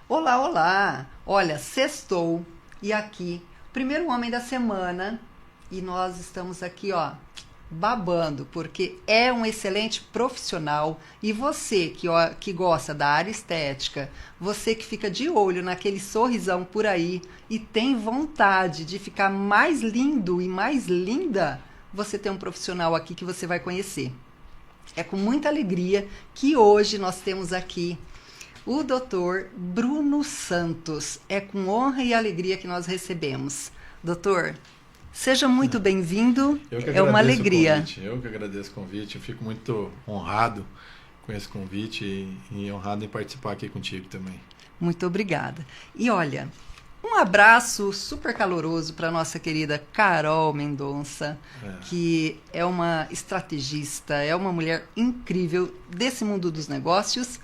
Olá, olá! Olha, sextou e aqui, primeiro homem da semana, e nós estamos aqui, ó, babando, porque é um excelente profissional e você que gosta da área estética, você que fica de olho naquele sorrisão por aí e tem vontade de ficar mais lindo e mais linda, você tem um profissional aqui que você vai conhecer. É com muita alegria que hoje nós temos aqui o doutor Bruno Santos. É com honra e alegria que nós recebemos. Doutor, seja muito bem-vindo. Eu que É uma agradeço o alegria. convite. Eu que agradeço o convite. Eu fico muito honrado com esse convite e honrado em participar aqui contigo também. Muito obrigada. E olha, um abraço super caloroso para nossa querida Carol Mendonça, que é uma estrategista, é uma mulher incrível desse mundo dos negócios.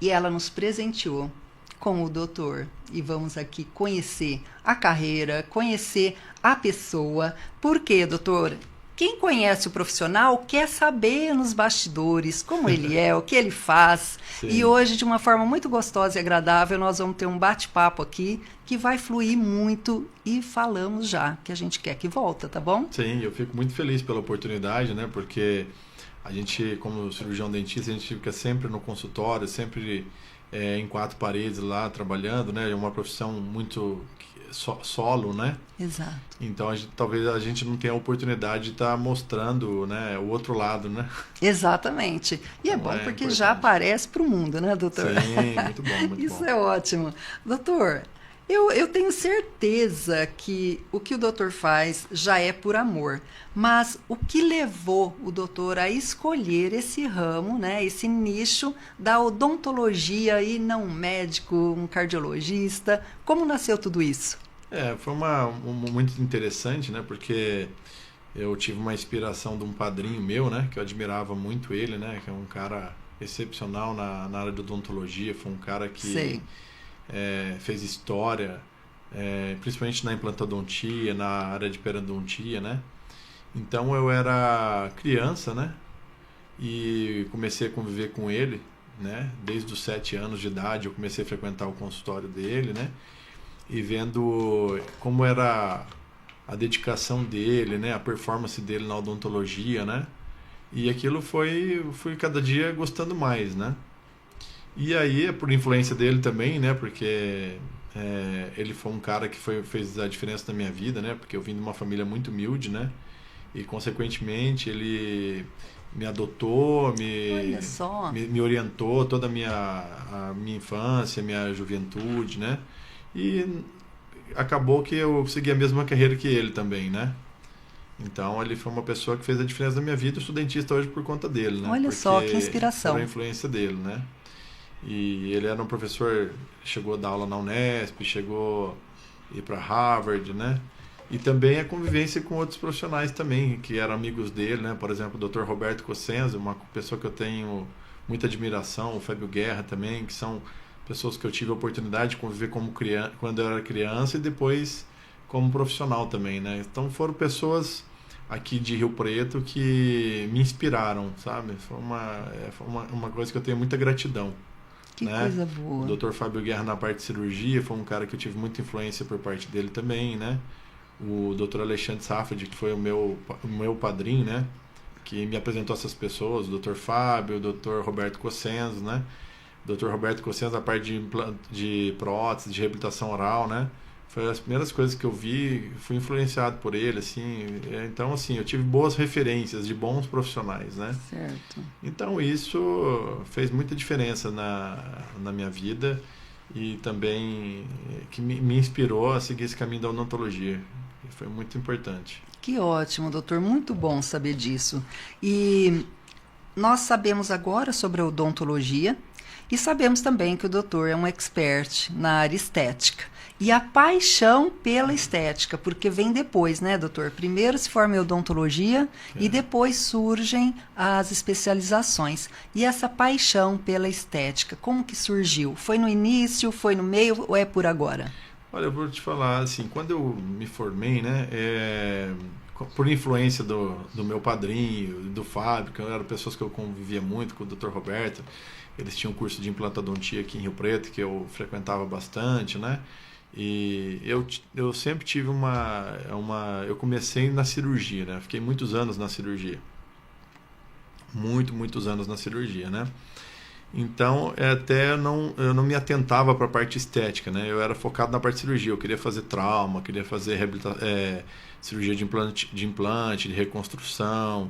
E ela nos presenteou com o doutor. E vamos aqui conhecer a carreira, conhecer a pessoa. Por quê, doutor? Quem conhece o profissional quer saber nos bastidores como ele é, o que ele faz. Sim. E hoje, de uma forma muito gostosa e agradável, nós vamos ter um bate-papo aqui que vai fluir muito e falamos já que a gente quer que volta, tá bom? Sim, eu fico muito feliz pela oportunidade, né? Porque a gente, como cirurgião dentista, a gente fica sempre no consultório, sempre em quatro paredes lá trabalhando, né? É uma profissão muito solo, né? Exato. Então, talvez a gente não tenha a oportunidade de estar mostrando, né, o outro lado, né? Exatamente. E é Então, bom porque importante. já aparece para o mundo, né, doutor? Sim, muito bom, muito Isso bom. é ótimo. Doutor, eu tenho certeza que o que o doutor faz já é por amor, mas o que levou o doutor a escolher esse ramo, né, esse nicho da odontologia e não um médico, um cardiologista? Como nasceu tudo isso? Foi muito interessante, né? Porque eu tive uma inspiração de um padrinho meu, né? Que eu admirava muito ele, né? Que é um cara excepcional na área de odontologia. Foi um cara que fez história, principalmente na implantodontia, na área de periodontia, né? Então eu era criança, né? E comecei a conviver com ele, né? Desde os 7 anos de idade eu comecei a frequentar o consultório dele, né? E vendo como era a dedicação dele, né, a performance dele na odontologia, né, e aquilo fui cada dia gostando mais, né. E aí, por influência dele também, né, porque ele foi um cara que fez a diferença na minha vida, né, porque eu vim de uma família muito humilde, né, e consequentemente ele me adotou, me orientou toda a minha infância, minha juventude, né. E acabou que eu segui a mesma carreira que ele também, né? Então ele foi uma pessoa que fez a diferença na minha vida. Eu sou dentista hoje por conta dele, né? Olha só, que inspiração. Por a influência dele, né? E ele era um professor, chegou a dar aula na Unesp, chegou a ir para Harvard, né? E também a convivência com outros profissionais também, que eram amigos dele, né? Por exemplo, o Dr. Roberto Cossenza, uma pessoa que eu tenho muita admiração, o Fábio Guerra também, que são pessoas que eu tive a oportunidade de conviver quando eu era criança e depois como profissional também, né? Então foram pessoas aqui de Rio Preto que me inspiraram, sabe? Foi uma coisa que eu tenho muita gratidão. Que né? coisa boa. O Dr. Fábio Guerra na parte de cirurgia foi um cara que eu tive muita influência por parte dele também, né? O Dr. Alexandre Safad, que foi o meu padrinho, né? Que me apresentou essas pessoas, o Dr. Fábio, o Dr. Roberto Cossenzo, né? Dr. Roberto Cossenza, a parte de prótese, de reabilitação oral, né? Foi as primeiras coisas que eu vi, fui influenciado por ele, assim. Então, assim, eu tive boas referências de bons profissionais, né? Certo. Então, isso fez muita diferença na minha vida e também que me inspirou a seguir esse caminho da odontologia. Foi muito importante. Que ótimo, doutor. Muito bom saber disso. E nós sabemos agora sobre a odontologia e sabemos também que o doutor é um expert na área estética. E a paixão pela estética, porque vem depois, né, doutor? Primeiro se forma em odontologia e depois surgem as especializações. E essa paixão pela estética, como que surgiu? Foi no início, foi no meio ou é por agora? Olha, eu vou te falar, assim, quando eu me formei, né, por influência do meu padrinho, do Fábio, que eram pessoas que eu convivia muito, com o Dr. Roberto, eles tinham um curso de implantodontia aqui em Rio Preto, que eu frequentava bastante, né? E eu sempre tive eu comecei na cirurgia, né? Fiquei muitos anos na cirurgia. Muitos anos na cirurgia, né? Então, até eu não me atentava para a parte estética, né? Eu era focado na parte de cirurgia. Eu queria fazer trauma, queria fazer cirurgia de implante, de reconstrução,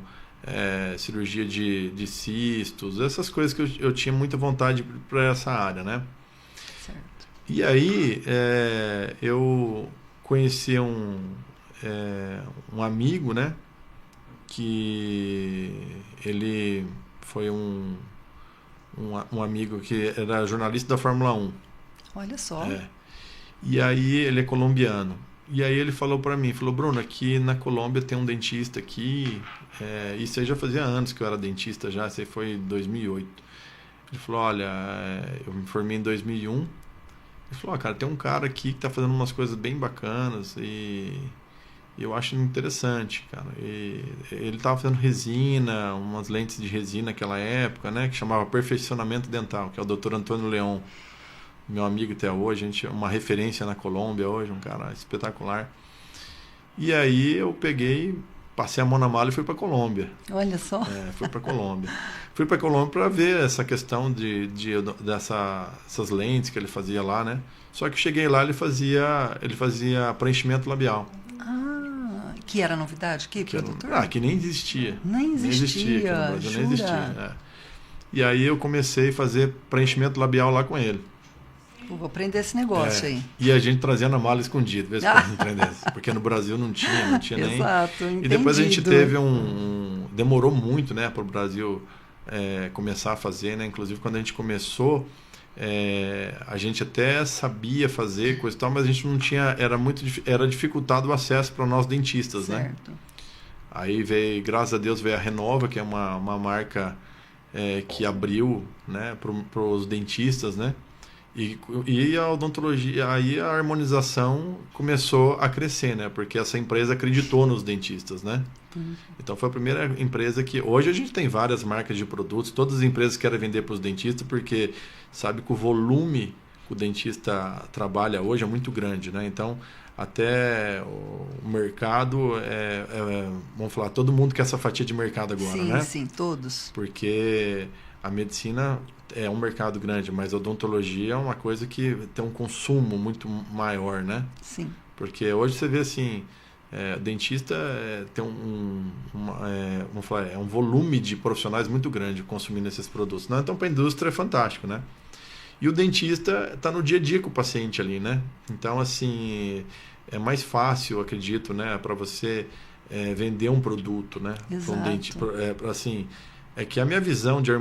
cirurgia de cistos, essas coisas que eu tinha muita vontade para essa área, né? Certo. E aí, eu conheci um amigo, né? Que ele foi um amigo que era jornalista da Fórmula 1. Olha só. E aí ele é colombiano. E aí ele falou para mim, falou, Bruno, aqui na Colômbia tem um dentista aqui, isso aí já fazia anos que eu era dentista já, isso aí foi em 2008. Ele falou, olha, eu me formei em 2001. Ele falou, cara, tem um cara aqui que tá fazendo umas coisas bem bacanas e eu acho interessante, cara. E ele estava fazendo resina, umas lentes de resina naquela época, né? Que chamava Perfeccionamento Dental, que é o Dr. Antônio Leon, meu amigo até hoje, uma referência na Colômbia hoje, um cara espetacular. E aí eu peguei, passei a mão na mala e fui para Colômbia. Olha só. Fui para Colômbia. Fui para Colômbia para ver essa questão dessas lentes que ele fazia lá, né? Só que cheguei lá, ele fazia preenchimento labial. Que era novidade? Que produtor? Que nem existia. Nem existia. Aqui no Brasil, jura? nem existia. E aí eu comecei a fazer preenchimento labial lá com ele. Vou aprender esse negócio aí. E a gente trazia na mala escondida, vez quando aprendesse. Porque no Brasil não tinha nem. Exato, entendido. E depois a gente teve demorou muito, né, para o Brasil começar a fazer, né? Inclusive quando a gente começou, a gente até sabia fazer coisa e tal, mas a gente não tinha, era dificultado o acesso para nós dentistas, certo. Né? Aí graças a Deus veio a Renova, que é uma marca que abriu, né, para os dentistas, né? E a odontologia, aí a harmonização começou a crescer, né? Porque essa empresa acreditou nos dentistas, né? Então foi a primeira empresa que... Hoje a gente tem várias marcas de produtos, todas as empresas querem vender para os dentistas porque sabe que o volume que o dentista trabalha hoje é muito grande, né? Então até o mercado, vamos falar, todo mundo quer essa fatia de mercado agora, sim, né? Sim, todos. Porque a medicina é um mercado grande, mas a odontologia é uma coisa que tem um consumo muito maior, né? Sim. Porque hoje você vê assim, dentista tem vamos falar, um volume de profissionais muito grande consumindo esses produtos, né? Então para a indústria é fantástico, né? E o dentista está no dia a dia com o paciente ali, né? Então assim, é mais fácil, acredito, né, para você vender um produto, né? Exato. Para um dente, assim, é que a minha visão de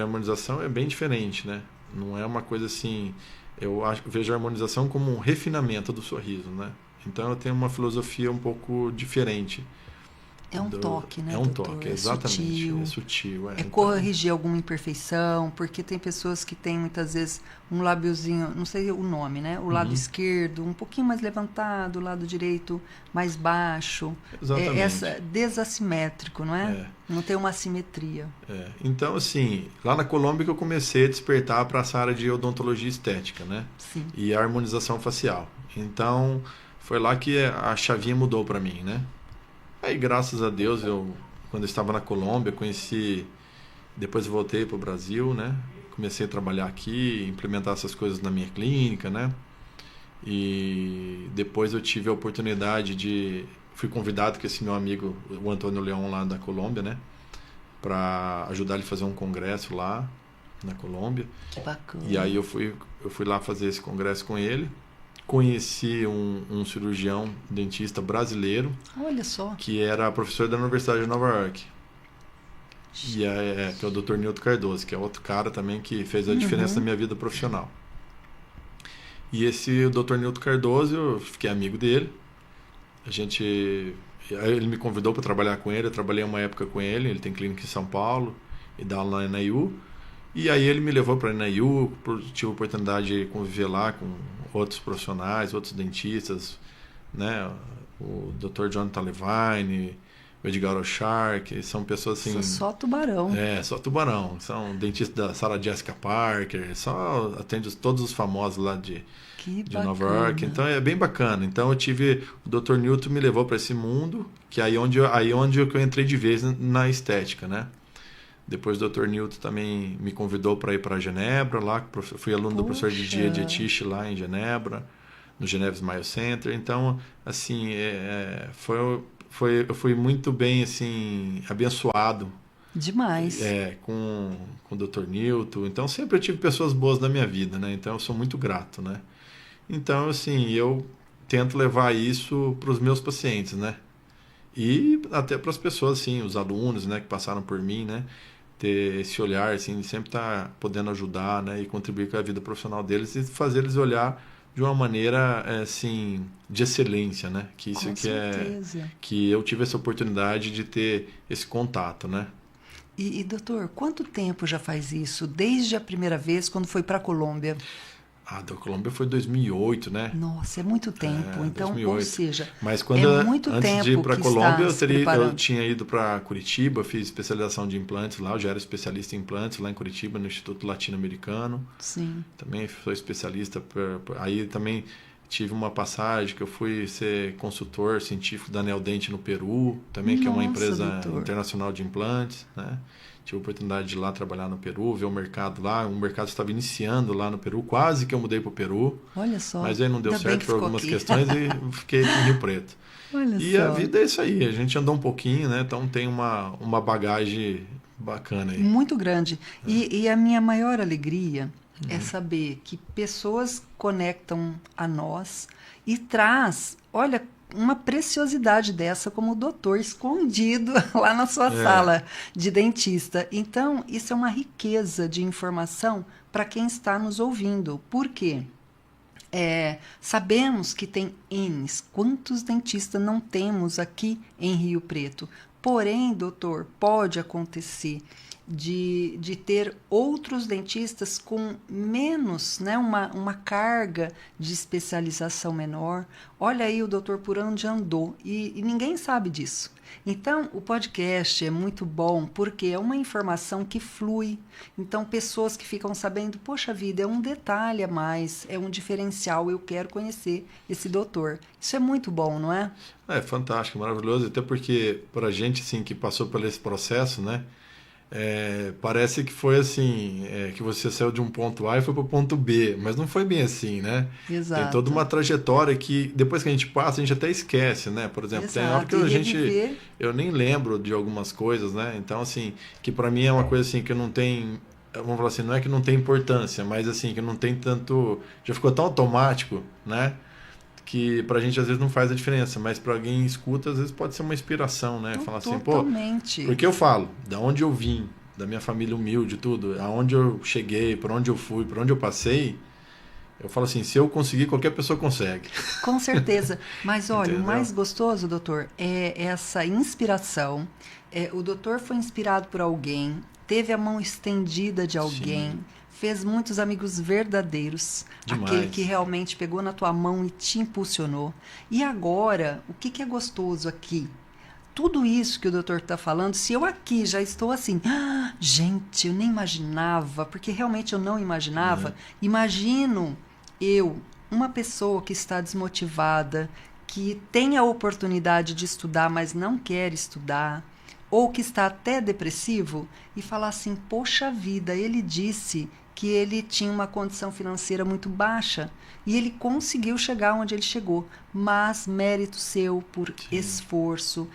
harmonização é bem diferente, né? Não é uma coisa assim... Eu vejo a harmonização como um refinamento do sorriso, né? Então eu tenho uma filosofia um pouco diferente. É um toque, né, É um doutor? toque, exatamente. Sutil. É sutil. É corrigir alguma imperfeição, porque tem pessoas que têm muitas vezes um lábiozinho, não sei o nome, né? O lado esquerdo um pouquinho mais levantado, o lado direito mais baixo. Exatamente. Desassimétrico, não é? Não tem uma assimetria. Então, assim, lá na Colômbia que eu comecei a despertar para essa área de odontologia estética, né? Sim. E a harmonização facial. Então, foi lá que a chavinha mudou para mim, né? Aí, graças a Deus, quando eu estava na Colômbia, conheci... Depois eu voltei para o Brasil, né? Comecei a trabalhar aqui, implementar essas coisas na minha clínica, né? E depois eu tive a oportunidade fui convidado com esse meu amigo, o Antônio Leon, lá da Colômbia, né? Para ajudar ele a fazer um congresso lá na Colômbia. Que bacana. E aí eu fui lá fazer esse congresso com ele. Conheci um cirurgião dentista brasileiro. Olha só. Que era professor da Universidade de Nova York. Que é o Dr. Nilton Cardoso, que é outro cara também que fez a diferença na minha vida profissional. E esse Dr. Nilton Cardoso, eu fiquei amigo dele. Ele me convidou para trabalhar com ele, eu trabalhei uma época com ele, ele tem clínica em São Paulo e dá aula na NIU. E aí ele me levou para a NIU, tive a oportunidade de conviver lá com outros profissionais, outros dentistas, né? O Dr. Jonathan Levine, o Edgar Ochar, que são pessoas assim... Só tubarão. Só tubarão. São dentistas da Sarah Jessica Parker, só atende todos os famosos lá de Nova York. Então é bem bacana. Então eu tive... O Dr. Newton me levou para esse mundo, que aí onde eu entrei de vez na estética, né? Depois o Dr. Newton também me convidou para ir para Genebra, lá fui aluno do professor Didier Dietrich lá em Genebra, no Geneva Smile Center. Então, assim, eu fui muito bem, assim, abençoado. Demais. Com o Dr. Newton. Então, sempre eu tive pessoas boas na minha vida, né? Então, eu sou muito grato, né? Então, assim, eu tento levar isso para os meus pacientes, né? E até para as pessoas, assim, os alunos, né, que passaram por mim, né? Ter esse olhar, assim, sempre estar podendo ajudar, né? E contribuir com a vida profissional deles e fazer eles olhar de uma maneira, assim, de excelência, né? Que isso que eu tive essa oportunidade de ter esse contato, né? E doutor, quanto tempo já faz isso? Desde a primeira vez, quando foi para a Colômbia? Da Colômbia foi 2008, né? Nossa, é muito tempo. Então, 2008. ou seja, mas antes de ir para a Colômbia, eu tinha ido para Curitiba, fiz especialização de implantes lá, eu já era especialista em implantes lá em Curitiba, no Instituto Latino-Americano. Sim. Também sou especialista, aí também tive uma passagem que eu fui ser consultor científico da Neodente no Peru, também, que é uma empresa internacional de implantes, né? Tive a oportunidade de ir lá trabalhar no Peru, ver o mercado lá. O mercado estava iniciando lá no Peru. Quase que eu mudei para o Peru. Olha só. Mas aí não deu certo por algumas questões e fiquei aqui em Rio Preto. Olha só. A vida é isso aí. A gente andou um pouquinho, né? Então tem uma bagagem bacana aí. Muito grande. E a minha maior alegria é saber que pessoas conectam a nós e traz, olha, uma preciosidade dessa como o doutor escondido lá na sua sala de dentista. Então, isso é uma riqueza de informação para quem está nos ouvindo. Por quê? Sabemos que tem N's. Quantos dentistas não temos aqui em Rio Preto? Porém, doutor, pode acontecer de ter outros dentistas com menos, né, uma carga de especialização menor. Olha aí o doutor por onde andou e ninguém sabe disso. Então, o podcast é muito bom porque é uma informação que flui. Então, pessoas que ficam sabendo, poxa vida, é um detalhe a mais, é um diferencial, eu quero conhecer esse doutor. Isso é muito bom, não é? É fantástico, maravilhoso, até porque para a gente, assim, que passou por esse processo, né, parece que foi assim, que você saiu de um ponto A e foi para o ponto B, mas não foi bem assim, né? Exato. Tem toda uma trajetória que depois que a gente passa, a gente até esquece, né? Por exemplo, tem hora que eu nem lembro de algumas coisas, né? Então, assim, que para mim é uma coisa assim que não tem, vamos falar assim, não é que não tem importância, mas assim, que não tem tanto, já ficou tão automático, né? Que pra gente às vezes não faz a diferença, mas pra alguém escuta, às vezes pode ser uma inspiração, né? Falar assim, pô, porque eu falo, da onde eu vim, da minha família humilde, tudo, aonde eu cheguei, por onde eu fui, por onde eu passei, eu falo assim, se eu conseguir, qualquer pessoa consegue. Com certeza. Mas olha, o mais gostoso, doutor, é essa inspiração. O doutor foi inspirado por alguém, teve a mão estendida de alguém. Sim. Fez muitos amigos verdadeiros. Demais. Aquele que realmente pegou na tua mão e te impulsionou. E agora, o que é gostoso aqui? Tudo isso que o doutor está falando, se eu aqui já estou assim, gente, eu nem imaginava, porque realmente eu não imaginava. Imagino eu, uma pessoa que está desmotivada, que tem a oportunidade de estudar, mas não quer estudar, ou que está até depressivo, e falar assim, poxa vida, ele disse que ele tinha uma condição financeira muito baixa e ele conseguiu chegar onde ele chegou, mas mérito seu por esforço,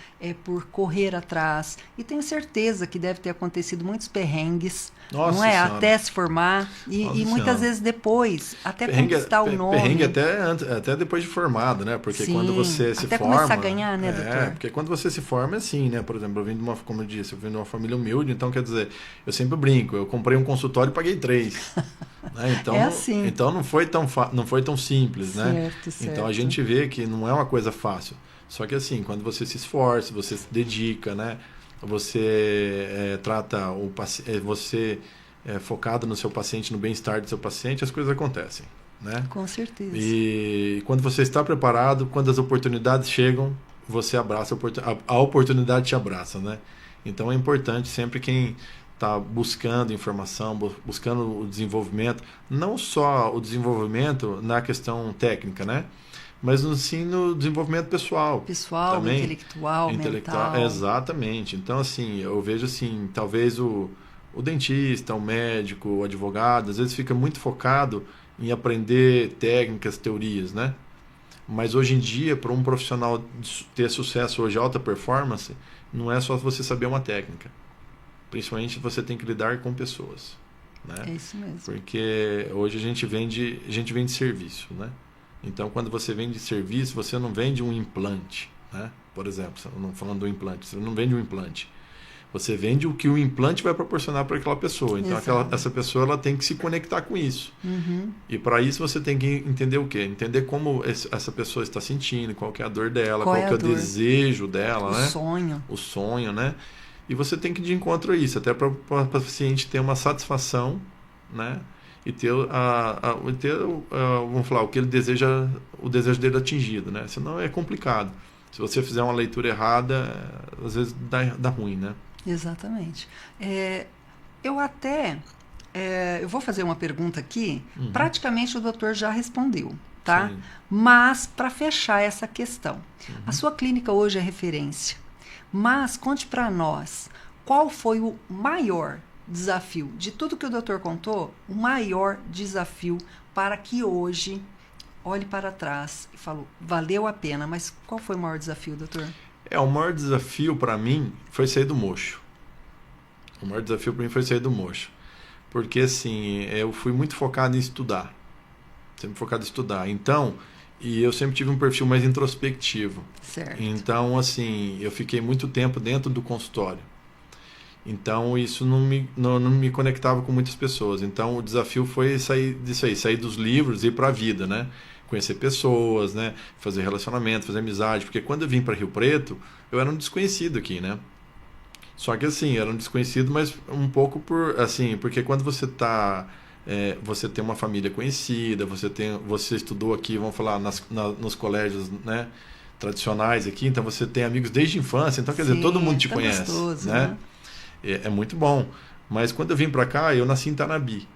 por correr atrás, e tenho certeza que deve ter acontecido muitos perrengues, Nossa não é? Senhora. Até se formar e muitas vezes depois, até conquistar o nome. Perrengue até depois de formado, né? Porque Sim, quando você se até forma... começar a ganhar, né, doutor? Porque quando você se forma é assim, né? Por exemplo, eu vim de uma, como eu disse, eu vim de uma família humilde, então quer dizer, eu sempre brinco, eu comprei um consultório e paguei 3. Né? Então, assim. Então não foi tão simples, né? Certo. Então a gente vê que não é uma coisa fácil. Só que assim, quando você se esforça, você se dedica, né? Você trata o paciente, você é focado no seu paciente, no bem-estar do seu paciente, as coisas acontecem, né? Com certeza. E quando você está preparado, quando as oportunidades chegam, você abraça a oportunidade te abraça, né? Então é importante sempre quem está buscando informação, buscando o desenvolvimento, não só o desenvolvimento na questão técnica, né? Mas sim no desenvolvimento pessoal. Pessoal, também, intelectual, mental. Exatamente. Então, assim, eu vejo assim, talvez o dentista, o médico, o advogado, às vezes fica muito focado em aprender técnicas, teorias, né? Mas hoje em dia, para um profissional ter sucesso hoje, alta performance, não é só você saber uma técnica. Principalmente você tem que lidar com pessoas, né? É isso mesmo. Porque hoje a gente vende serviço, né? Então, quando você vende serviço, você não vende um implante, né? Por exemplo, não falando do implante, você não vende um implante. Você vende o que o implante vai proporcionar para aquela pessoa. Então, essa pessoa ela tem que se conectar com isso. Uhum. E para isso você tem que entender o quê? Entender como essa pessoa está sentindo, qual que é a dor dela, qual que é o desejo dela, né? O sonho, né? E você tem que ir de encontro a isso, até para o paciente ter uma satisfação, né? E ter, vamos falar, o que ele deseja, o desejo dele atingido, né? Senão é complicado. Se você fizer uma leitura errada, às vezes dá ruim, né? Exatamente. Eu vou fazer uma pergunta aqui, praticamente o doutor já respondeu, tá? Sim. Mas, para fechar essa questão, a sua clínica hoje é referência, mas conte para nós, qual foi o maior desafio, de tudo que o doutor contou, o maior desafio para que hoje olhe para trás e fale, valeu a pena, mas qual foi o maior desafio, doutor? O maior desafio para mim foi sair do mocho. O maior desafio para mim foi sair do mocho. Porque, assim, eu fui muito focado em estudar. Sempre focado em estudar. Então, e eu sempre tive um perfil mais introspectivo. Certo. Então, assim, eu fiquei muito tempo dentro do consultório. Então, isso não me conectava com muitas pessoas. Então, o desafio foi sair disso aí, sair dos livros e ir para a vida, né? Conhecer pessoas, né? Fazer relacionamento, fazer amizade. Porque quando eu vim para Rio Preto, eu era um desconhecido aqui, né? Só que assim, era um desconhecido, mas um pouco porque quando você você tem uma família conhecida, você estudou aqui, vamos falar, nos colégios, né, tradicionais aqui, então você tem amigos desde a infância, então quer dizer, todo mundo te conhece, gostoso, né? É muito bom. Mas quando eu vim para cá, eu nasci em Tanabi,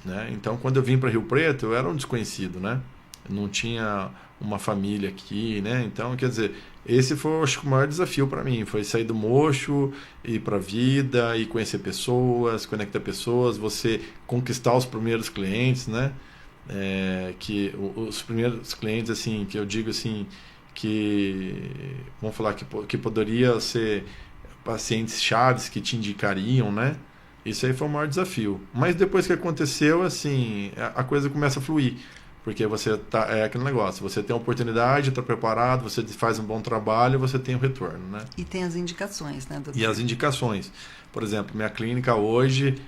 né? Então quando eu vim para Rio Preto, eu era um desconhecido, né? Eu não tinha uma família aqui, né? Então, quer dizer, esse foi, acho que, o maior desafio para mim, foi sair do mocho, ir para a vida, ir conhecer pessoas, conectar pessoas, você conquistar os primeiros clientes, né? Que os primeiros clientes, assim, que eu digo assim, que vamos falar que poderia ser pacientes chaves que te indicariam, né? Isso aí foi o maior desafio. Mas depois que aconteceu, assim, a coisa começa a fluir. Porque você é aquele negócio, você tem a oportunidade, está preparado, você faz um bom trabalho, você tem o retorno, né? E tem as indicações, né, doutor? E as indicações. Por exemplo, minha clínica hoje,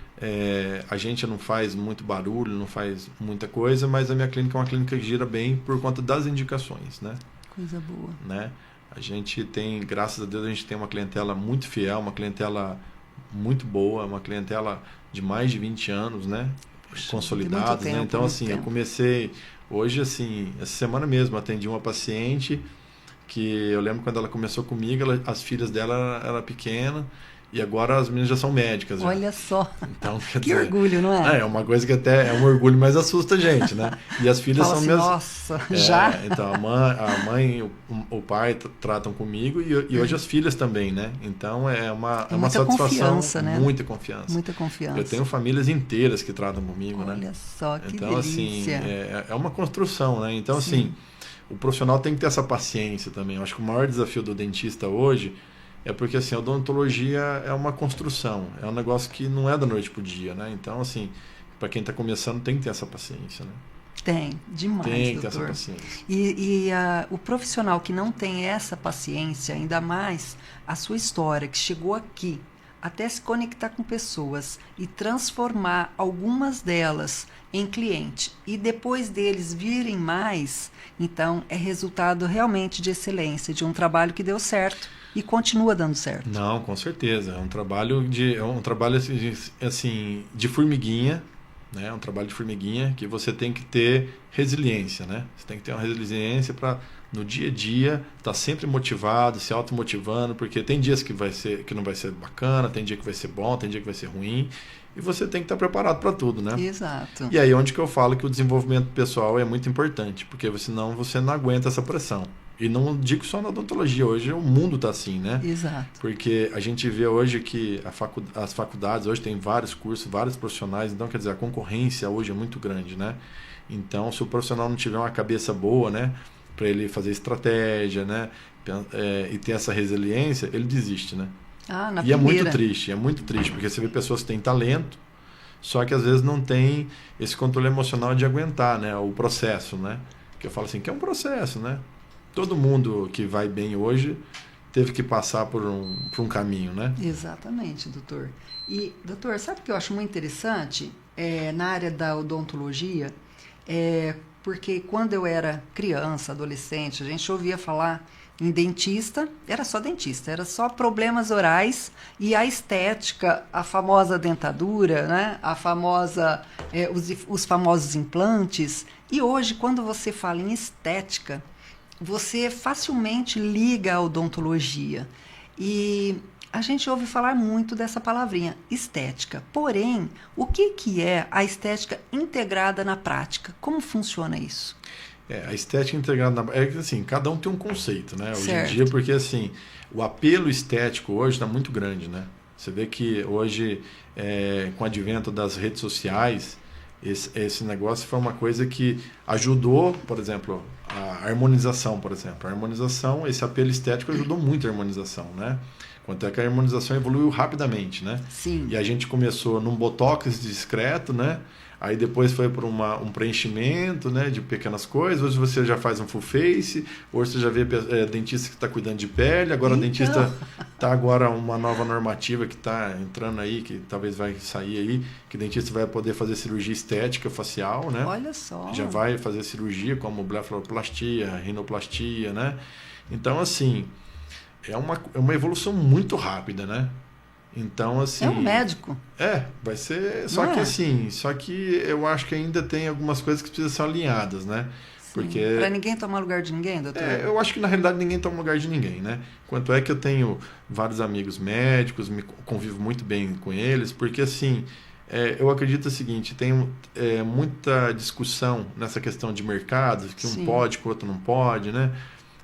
a gente não faz muito barulho, não faz muita coisa, mas a minha clínica é uma clínica que gira bem por conta das indicações, né? Coisa boa. Né? A gente tem, graças a Deus, a gente tem uma clientela muito fiel, uma clientela muito boa, uma clientela de mais de 20 anos, né? Consolidados, né? Então, assim, eu comecei hoje, assim, essa semana mesmo, atendi uma paciente que eu lembro quando ela começou comigo, as filhas dela eram pequenas e agora as meninas já são médicas. Olha só. Então, que dizer, orgulho, não é? É uma coisa que até é um orgulho, mas assusta a gente, né? E as filhas são assim, mesmo. Nossa, já? Então, a mãe e o pai tratam comigo e hoje as filhas também, né? Então, é uma satisfação. Confiança, né? Muita confiança. Muita confiança. Eu tenho famílias inteiras que tratam comigo, né? Olha só, que então, delícia. Assim, é uma construção, né? Então, Sim. assim, o profissional tem que ter essa paciência também. Eu acho que o maior desafio do dentista hoje é porque, assim, a odontologia é uma construção. É um negócio que não é da noite pro dia, né? Então, assim, para quem está começando, tem que ter essa paciência, né? Tem, demais, tem que ter doutor. essa paciência. E o profissional que não tem essa paciência, ainda mais a sua história, que chegou aqui, até se conectar com pessoas e transformar algumas delas em cliente, e depois deles virem mais, então é resultado realmente de excelência, de um trabalho que deu certo e continua dando certo. Não, com certeza. É um trabalho assim, de formiguinha, né? É um trabalho de formiguinha que você tem que ter resiliência, né? Você tem que ter uma resiliência para no dia a dia estar sempre motivado, se automotivando, porque tem dias que não vai ser bacana, tem dia que vai ser bom, tem dia que vai ser ruim, e você tem que estar preparado para tudo, né? Exato. E aí onde que eu falo que o desenvolvimento pessoal é muito importante, porque senão você não aguenta essa pressão. E não digo só na odontologia, hoje o mundo está assim, né? Exato. Porque a gente vê hoje que as faculdades hoje tem vários cursos, vários profissionais, então quer dizer, a concorrência hoje é muito grande, né? Então, se o profissional não tiver uma cabeça boa, né, para ele fazer estratégia, né, e ter essa resiliência, ele desiste, né? Na e primeira. é muito triste, porque você vê pessoas que têm talento, só que às vezes não tem esse controle emocional de aguentar, né, o processo, né? Que eu falo assim, que é um processo, né? Todo mundo que vai bem hoje teve que passar por um caminho, né? Exatamente, doutor. E, doutor, sabe o que eu acho muito interessante na área da odontologia? Porque quando eu era criança, adolescente, a gente ouvia falar em dentista, era só problemas orais e a estética, a famosa dentadura, né? Os famosos implantes. E hoje, quando você fala em estética, você facilmente liga a odontologia. E a gente ouve falar muito dessa palavrinha, estética. Porém, o que é a estética integrada na prática? Como funciona isso? A estética integrada é que assim, cada um tem um conceito, né? Hoje Certo. em dia, porque assim, o apelo estético hoje está muito grande, né? Você vê que hoje, com o advento das redes sociais, esse negócio foi uma coisa que ajudou, por exemplo, a harmonização, por exemplo. A harmonização, esse apelo estético ajudou muito a harmonização, né? Quanto é que a harmonização evoluiu rapidamente, né? Sim. E a gente começou num botox discreto, né? Aí depois foi para um preenchimento, né, de pequenas coisas. Hoje você já faz um full face, hoje você já vê dentista que está cuidando de pele, agora então... dentista está agora uma nova normativa que está entrando aí, que talvez vai sair aí, que dentista vai poder fazer cirurgia estética facial, né? Olha só. Já vai fazer cirurgia como blefaroplastia, rinoplastia, né? Então, assim, é uma evolução muito rápida, né? Então, assim... É um médico. Vai ser... Só que assim, eu acho que ainda tem algumas coisas que precisam ser alinhadas, né? Porque... Para ninguém tomar lugar de ninguém, doutor? Eu acho que na realidade ninguém toma lugar de ninguém, né? Quanto é que eu tenho vários amigos médicos, convivo muito bem com eles, porque assim, eu acredito o seguinte, tem muita discussão nessa questão de mercado, que um pode, que o outro não pode, né?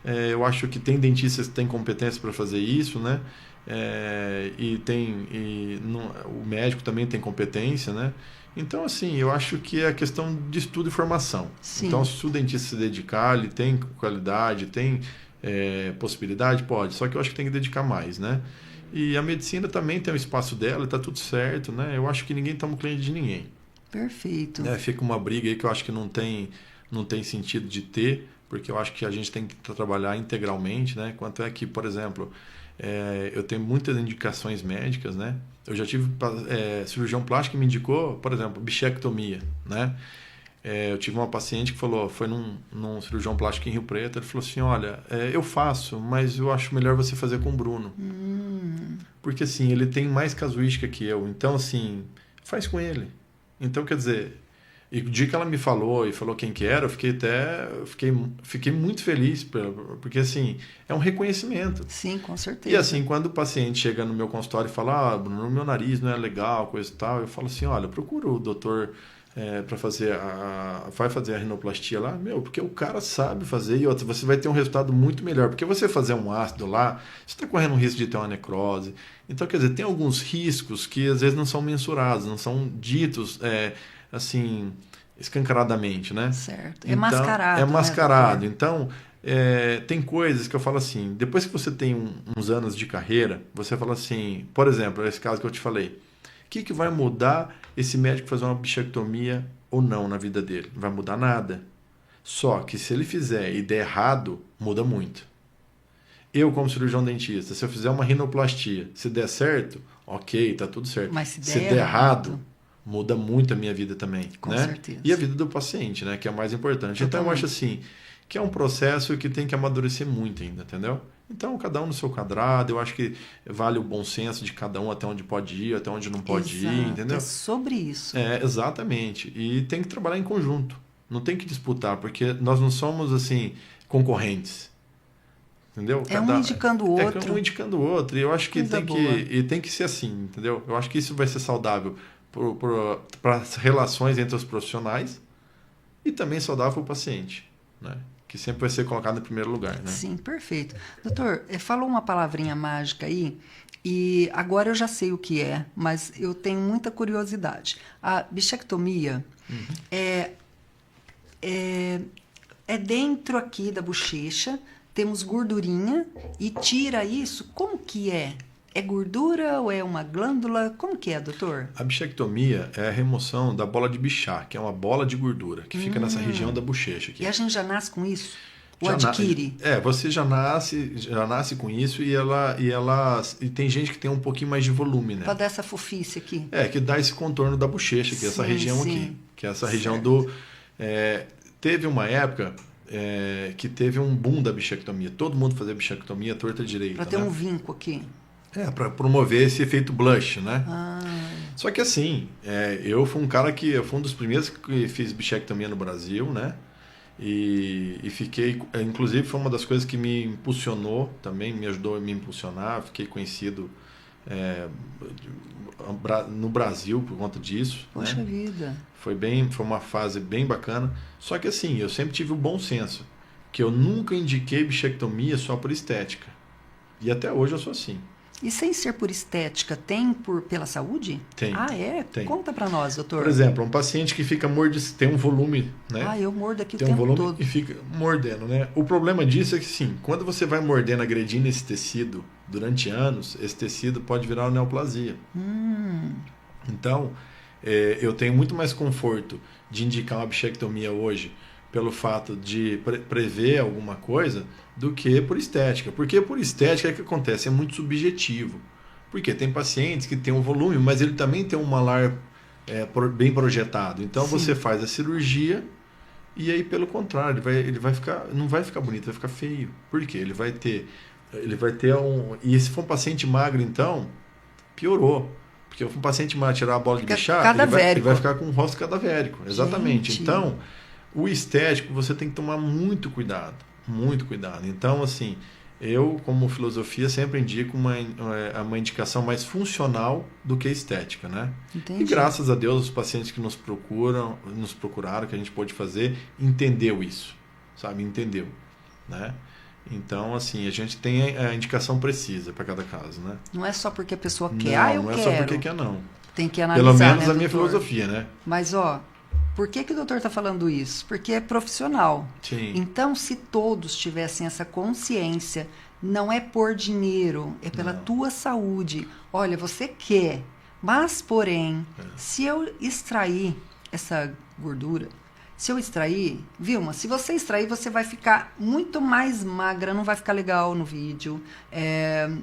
Eu acho que tem dentistas que têm competência para fazer isso, né? O médico também tem competência, né? Então, assim, eu acho que é a questão de estudo e formação. Sim. Então, se o dentista se dedicar, ele tem qualidade, tem possibilidade, pode. Só que eu acho que tem que dedicar mais, né? E a medicina também tem o espaço dela, está tudo certo, né? Eu acho que ninguém toma cliente de ninguém. Perfeito. Fica uma briga aí que eu acho que não tem sentido de ter, porque eu acho que a gente tem que trabalhar integralmente, né? Quanto é que, por exemplo... eu tenho muitas indicações médicas, né? Eu já tive cirurgião plástico que me indicou, por exemplo, bichectomia, né? Eu tive uma paciente que falou, foi num cirurgião plástico em Rio Preto, ele falou assim, olha, eu faço, mas eu acho melhor você fazer com o Bruno. Porque assim, ele tem mais casuística que eu, então assim, faz com ele. Então, quer dizer... E o dia que ela me falou e falou quem que era, eu fiquei muito feliz, porque assim, é um reconhecimento. Sim, com certeza. E assim, quando o paciente chega no meu consultório e fala, Bruno, meu nariz não é legal, coisa e tal, eu falo assim, olha, procura o doutor para fazer vai fazer a rinoplastia lá, porque o cara sabe fazer e outra, você vai ter um resultado muito melhor, porque você fazer um ácido lá, você está correndo um risco de ter uma necrose. Então, quer dizer, tem alguns riscos que às vezes não são mensurados, não são ditos assim, escancaradamente, né? Certo. Então, mascarado. É mascarado. Né, então, tem coisas que eu falo assim, depois que você tem uns anos de carreira, você fala assim, por exemplo, esse caso que eu te falei, o que vai mudar esse médico fazer uma bichectomia ou não na vida dele? Não vai mudar nada. Só que se ele fizer e der errado, muda muito. Eu, como cirurgião dentista, se eu fizer uma rinoplastia, se der certo, ok, tá tudo certo. Mas se der errado, muda muito a minha vida também, com né? certeza. E a vida do paciente, né? Que é o mais importante. Então eu acho assim, que é um processo que tem que amadurecer muito ainda, entendeu? Então, cada um no seu quadrado, eu acho que vale o bom senso de cada um até onde pode ir, até onde não pode ir, entendeu? É sobre isso. Exatamente. E tem que trabalhar em conjunto. Não tem que disputar, porque nós não somos, assim, concorrentes. Entendeu? Um indicando o outro. É um indicando o outro. E eu acho que tem que ser assim, entendeu? Eu acho que isso vai ser saudável para as relações entre os profissionais e também saudável para o paciente, né? Que sempre vai ser colocado em primeiro lugar, né? Sim, perfeito. Doutor, falou uma palavrinha mágica aí, e agora eu já sei o que é, mas eu tenho muita curiosidade. A bichectomia é dentro aqui da bochecha, temos gordurinha e tira isso. Como que é? É gordura ou é uma glândula? Como que é, doutor? A bichectomia é a remoção da bola de Bichat, que é uma bola de gordura que fica nessa região da bochecha aqui. E a gente já nasce com isso? Ou adquire? Você já nasce com isso e tem gente que tem um pouquinho mais de volume, né? Para dar essa fofice aqui. Que dá esse contorno da bochecha, que é essa região aqui. Que é essa região do... teve uma época que teve um boom da bichectomia. Todo mundo fazia bichectomia torta direita. Para ter um vinco aqui. Para promover esse efeito blush, né? Só que assim, eu fui um dos primeiros que fiz bichectomia no Brasil, né? E fiquei, inclusive foi uma das coisas que me impulsionou também, me ajudou a me impulsionar, fiquei conhecido no Brasil por conta disso. Poxa, né? vida! Foi uma fase bem bacana, só que assim, eu sempre tive o bom senso, que eu nunca indiquei bichectomia só por estética, e até hoje eu sou assim. E sem ser por estética, tem pela saúde? Tem. Tem. Conta pra nós, doutor. Por exemplo, um paciente que fica tem um volume, né? Eu mordo aqui tem o tempo volume todo. E fica mordendo, né? O problema disso é que, sim, quando você vai mordendo, agredindo esse tecido durante anos, esse tecido pode virar uma neoplasia. Então, eu tenho muito mais conforto de indicar uma bichectomia hoje pelo fato de prever alguma coisa do que por estética. Porque por estética, o que acontece? É muito subjetivo. Porque tem pacientes que têm um volume, mas ele também tem um malar bem projetado. Então, você faz a cirurgia e aí, pelo contrário, ele vai ficar, não vai ficar bonito, vai ficar feio. Por quê? Ele vai ter E se for um paciente magro, então, piorou. Porque um paciente magro tirar a bola de Bichat, ele vai ficar com um rosto cadavérico. Exatamente. Gente. Então, o estético você tem que tomar muito cuidado. Muito cuidado. Então, assim, eu, como filosofia, sempre indico uma indicação mais funcional do que estética, né? Entendi. E graças a Deus, os pacientes que nos procuraram, que a gente pôde fazer, entendeu isso. Sabe? Entendeu. Né? Então, assim, a gente tem a indicação precisa para cada caso, né? Não é só porque a pessoa quer, não é só porque quer, não. Tem que analisar, pelo menos né, a minha doutor? filosofia, né? Mas, por que o doutor está falando isso? Porque é profissional. Sim. Então, se todos tivessem essa consciência, não é por dinheiro, é pela tua saúde. Olha, você quer, mas, porém, se eu extrair essa gordura, Vilma, se você extrair, você vai ficar muito mais magra, não vai ficar legal no vídeo.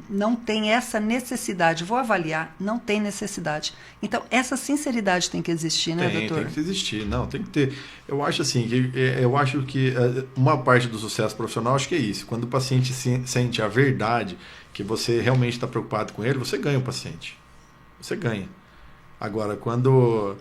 Não tem essa necessidade. Vou avaliar, não tem necessidade. Então, essa sinceridade tem que existir, né, doutor? Tem que existir. Não, tem que ter. Eu acho assim, que uma parte do sucesso profissional, acho que é isso. Quando o paciente sente a verdade, que você realmente está preocupado com ele, você ganha o paciente. Você ganha. Agora, quando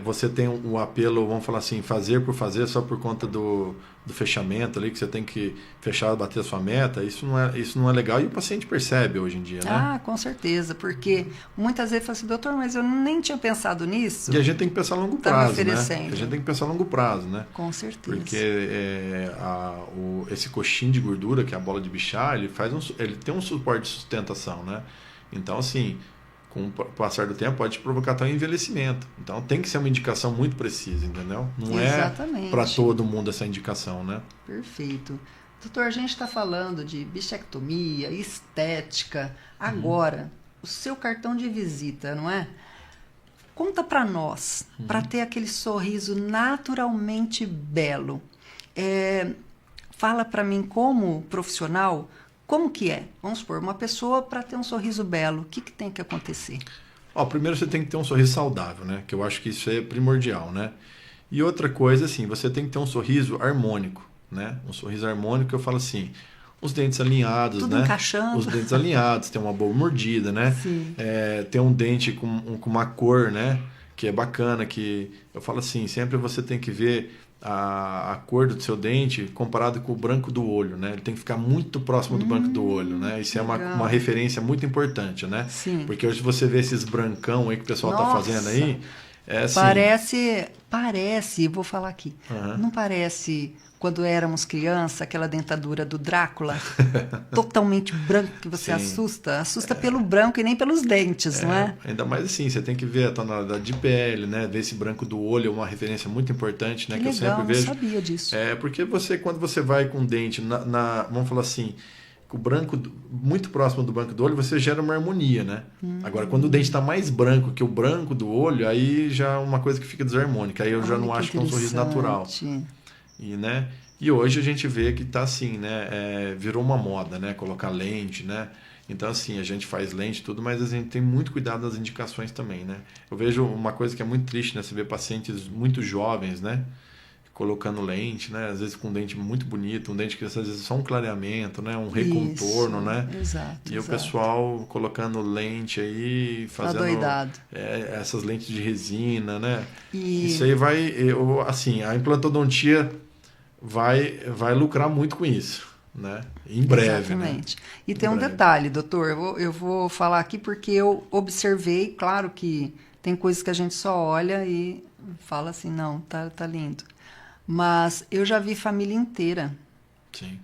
você tem um apelo, vamos falar assim, fazer por fazer, só por conta do fechamento ali, que você tem que fechar, bater a sua meta, isso não é legal e o paciente percebe hoje em dia, né? Com certeza, porque muitas vezes fala assim, doutor, mas eu nem tinha pensado nisso. E a gente tem que pensar a longo prazo, né? A gente tem que pensar a longo prazo, né? Com certeza. Porque esse coxinho de gordura, que é a bola de Bichat, ele tem um suporte de sustentação, né? Então, assim, com o passar do tempo, pode provocar até um envelhecimento. Então, tem que ser uma indicação muito precisa, entendeu? Não Exatamente. É para todo mundo essa indicação, né? Perfeito. Doutor, a gente está falando de bichectomia, estética. Agora, o seu cartão de visita, não é? Conta para nós, para ter aquele sorriso naturalmente belo. Fala para mim, como profissional, como que é? Vamos supor, uma pessoa para ter um sorriso belo, o que tem que acontecer? Primeiro você tem que ter um sorriso saudável, né? Que eu acho que isso é primordial, né? E outra coisa, assim, você tem que ter um sorriso harmônico, né? Um sorriso harmônico, eu falo assim, os dentes alinhados, tudo né? encaixando. Os dentes alinhados, tem uma boa mordida, né? Sim. Tem um dente com uma cor, né? Que é bacana, que eu falo assim, sempre você tem que ver a cor do seu dente comparado com o branco do olho, né? Ele tem que ficar muito próximo do branco do olho, né? Isso é uma referência muito importante, né? Sim. Porque hoje você vê esses brancão aí que o pessoal tá fazendo aí, assim... Parece, vou falar aqui, não parece quando éramos criança, aquela dentadura do Drácula, totalmente branco, que você assusta pelo branco e nem pelos dentes, não é? Ainda mais assim, você tem que ver a tonalidade de pele, né? Ver esse branco do olho é uma referência muito importante, né? Que eu legal, sempre vejo. Não sabia disso. Porque quando você vai com o dente vamos falar assim, o branco muito próximo do branco do olho, você gera uma harmonia, né? Agora, quando o dente está mais branco que o branco do olho, aí já é uma coisa que fica desarmônica. Aí eu já não acho que é um sorriso natural. E hoje a gente vê que está assim, né? Virou uma moda, né? Colocar lente, né? Então, assim, a gente faz lente e tudo, mas a gente tem muito cuidado nas indicações também, né? Eu vejo uma coisa que é muito triste, né? Você vê pacientes muito jovens, né? Colocando lente, né? Às vezes com um dente muito bonito, um dente que às vezes é só um clareamento, né? Um recontorno, né? Exato. O pessoal colocando lente aí, fazendo doidado. Essas lentes de resina, né? E... Isso aí assim, a implantodontia vai lucrar muito com isso, né? Em breve, Exatamente. Né? E tem um detalhe, doutor, eu vou falar aqui porque eu observei, claro que tem coisas que a gente só olha e fala assim, não, tá lindo. Mas eu já vi família inteira Sim.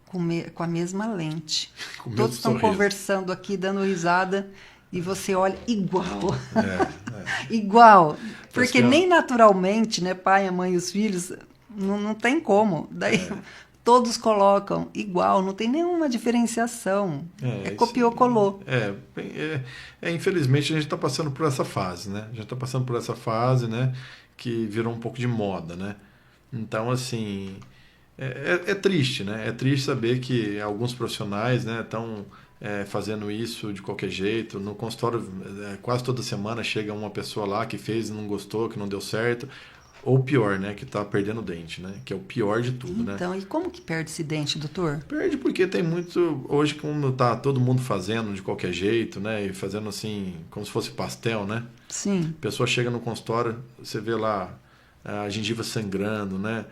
com a mesma lente. Com Todos estão sorriso. Conversando aqui, dando risada, e você olha igual. Igual. Porque nem naturalmente, né, pai, a mãe e os filhos, não tem como. Daí todos colocam igual, não tem nenhuma diferenciação. Copiou, colou. Infelizmente a gente está passando por essa fase, né? A gente está passando por essa fase, né? Que virou um pouco de moda, né? Então, assim, é triste, né? É triste saber que alguns profissionais, né, estão fazendo isso de qualquer jeito. No consultório, quase toda semana chega uma pessoa lá que fez e não gostou, que não deu certo. Ou pior, né? Que está perdendo o dente, né? Que é o pior de tudo, né? Então, e como que perde esse dente, doutor? Perde porque tem muito... Hoje, como tá todo mundo fazendo de qualquer jeito, né? E fazendo assim, como se fosse pastel, né? Sim. A pessoa chega no consultório, você vê lá a gengiva sangrando, né?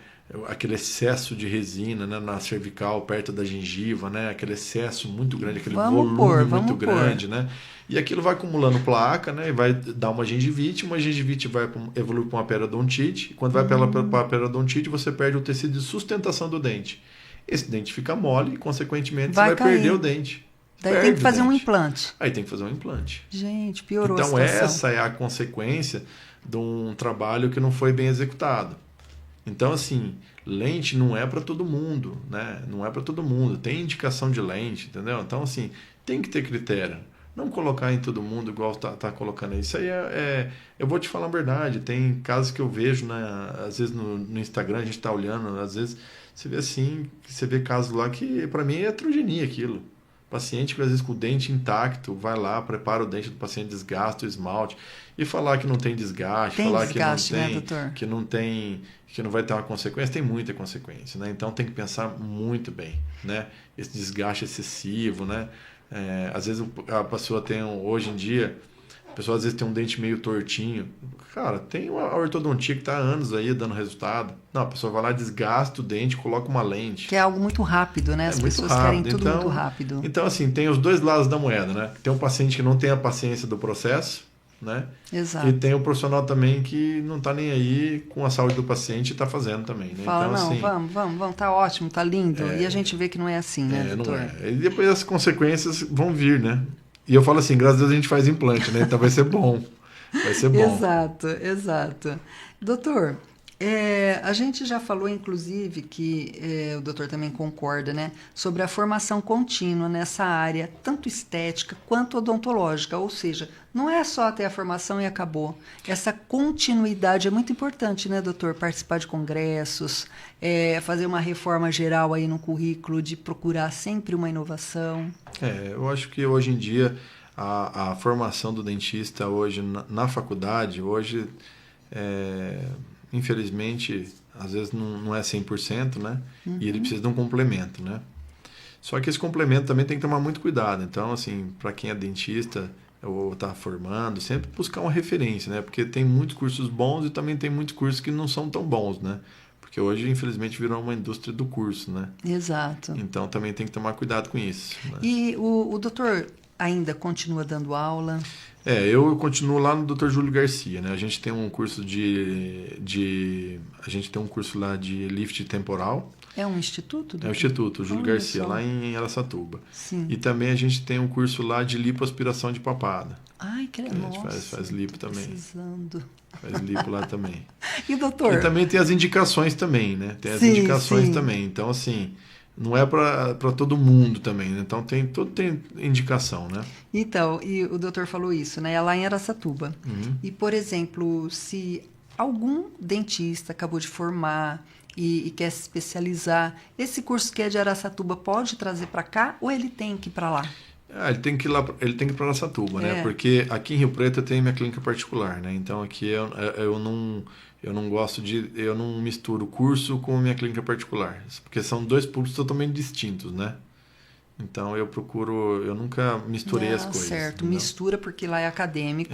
Aquele excesso de resina, né? Na cervical, perto da gengiva, né? Aquele excesso muito grande, aquele volume muito grande, né? E aquilo vai acumulando placa, né? E vai dar uma gengivite vai evoluir para uma periodontite. E quando vai para a periodontite, você perde o tecido de sustentação do dente. Esse dente fica mole e, consequentemente, você vai perder o dente. Daí tem que fazer um implante. Aí tem que fazer um implante. Gente, piorou a situação. Então essa é a consequência de um trabalho que não foi bem executado. Então, assim, lente não é para todo mundo, né? Não é para todo mundo. Tem indicação de lente, entendeu? Então, assim, tem que ter critério. Não colocar em todo mundo igual tá colocando aí. Isso aí eu vou te falar a verdade. Tem casos que eu vejo, né? Às vezes no Instagram a gente tá olhando, às vezes você vê assim, você vê casos lá que para mim é heterogeneia aquilo. Paciente que às vezes com o dente intacto vai lá, prepara o dente do paciente, desgasta o esmalte e falar que não tem desgaste, falar desgaste, que não tem, né, doutor? que não vai ter uma consequência, tem muita consequência, né? Então tem que pensar muito bem, né? Esse desgaste excessivo, né? Às vezes a pessoa tem hoje em dia, a pessoa às vezes tem um dente meio tortinho. Cara, tem a ortodontia que está há anos aí dando resultado. Não, a pessoa vai lá, desgasta o dente, coloca uma lente. Que é algo muito rápido, né? As pessoas querem tudo muito rápido. Então, assim, tem os dois lados da moeda, né? Tem um paciente que não tem a paciência do processo, né? Exato. E tem o profissional também que não está nem aí com a saúde do paciente e está fazendo também, né? Fala, então, não, assim, vamos, tá ótimo, tá lindo. E a gente vê que não é assim, né, doutor? Não é. E depois as consequências vão vir, né? E eu falo assim, graças a Deus a gente faz implante, né? Então vai ser bom. Vai ser bom. Exato. Doutor, a gente já falou, inclusive, que o doutor também concorda, né? Sobre a formação contínua nessa área, tanto estética quanto odontológica. Ou seja, não é só ter a formação e acabou. Essa continuidade é muito importante, né, doutor? Participar de congressos, fazer uma reforma geral aí no currículo, de procurar sempre uma inovação. Eu acho que hoje em dia a formação do dentista hoje na faculdade, hoje, infelizmente, às vezes não é 100%, né? E ele precisa de um complemento, né? Só que esse complemento também tem que tomar muito cuidado. Então, assim, para quem é dentista ou está formando, sempre buscar uma referência, né? Porque tem muitos cursos bons e também tem muitos cursos que não são tão bons, né? Porque hoje, infelizmente, virou uma indústria do curso, né? Exato. Então, também tem que tomar cuidado com isso. Né? E o doutor ainda continua dando aula? Eu continuo lá no Dr. Júlio Garcia, né? A gente tem um curso a gente tem um curso lá de lift temporal. É um instituto? É o Instituto Júlio Garcia, só. lá em Araçatuba. Sim. E também a gente tem um curso lá de lipoaspiração de papada. Ai, que legal. A gente faz lipo também. Precisando. Faz lipo lá também. E doutor? E também tem as indicações também, né? Tem as Sim, indicações sim. também. Então, assim, não é para todo mundo também, né? Então, tem indicação, né? Então, e o doutor falou isso, né? É lá em Araçatuba. E, por exemplo, se algum dentista acabou de formar e quer se especializar, esse curso que é de Araçatuba pode trazer para cá ou ele tem que ir para lá? Ele tem que ir para Araçatuba, né? Porque aqui em Rio Preto eu tenho minha clínica particular, né? Então aqui eu não misturo curso com minha clínica particular, porque são dois públicos totalmente distintos, né? Então eu nunca misturei as coisas. Certo, entendeu? Mistura porque lá é acadêmico.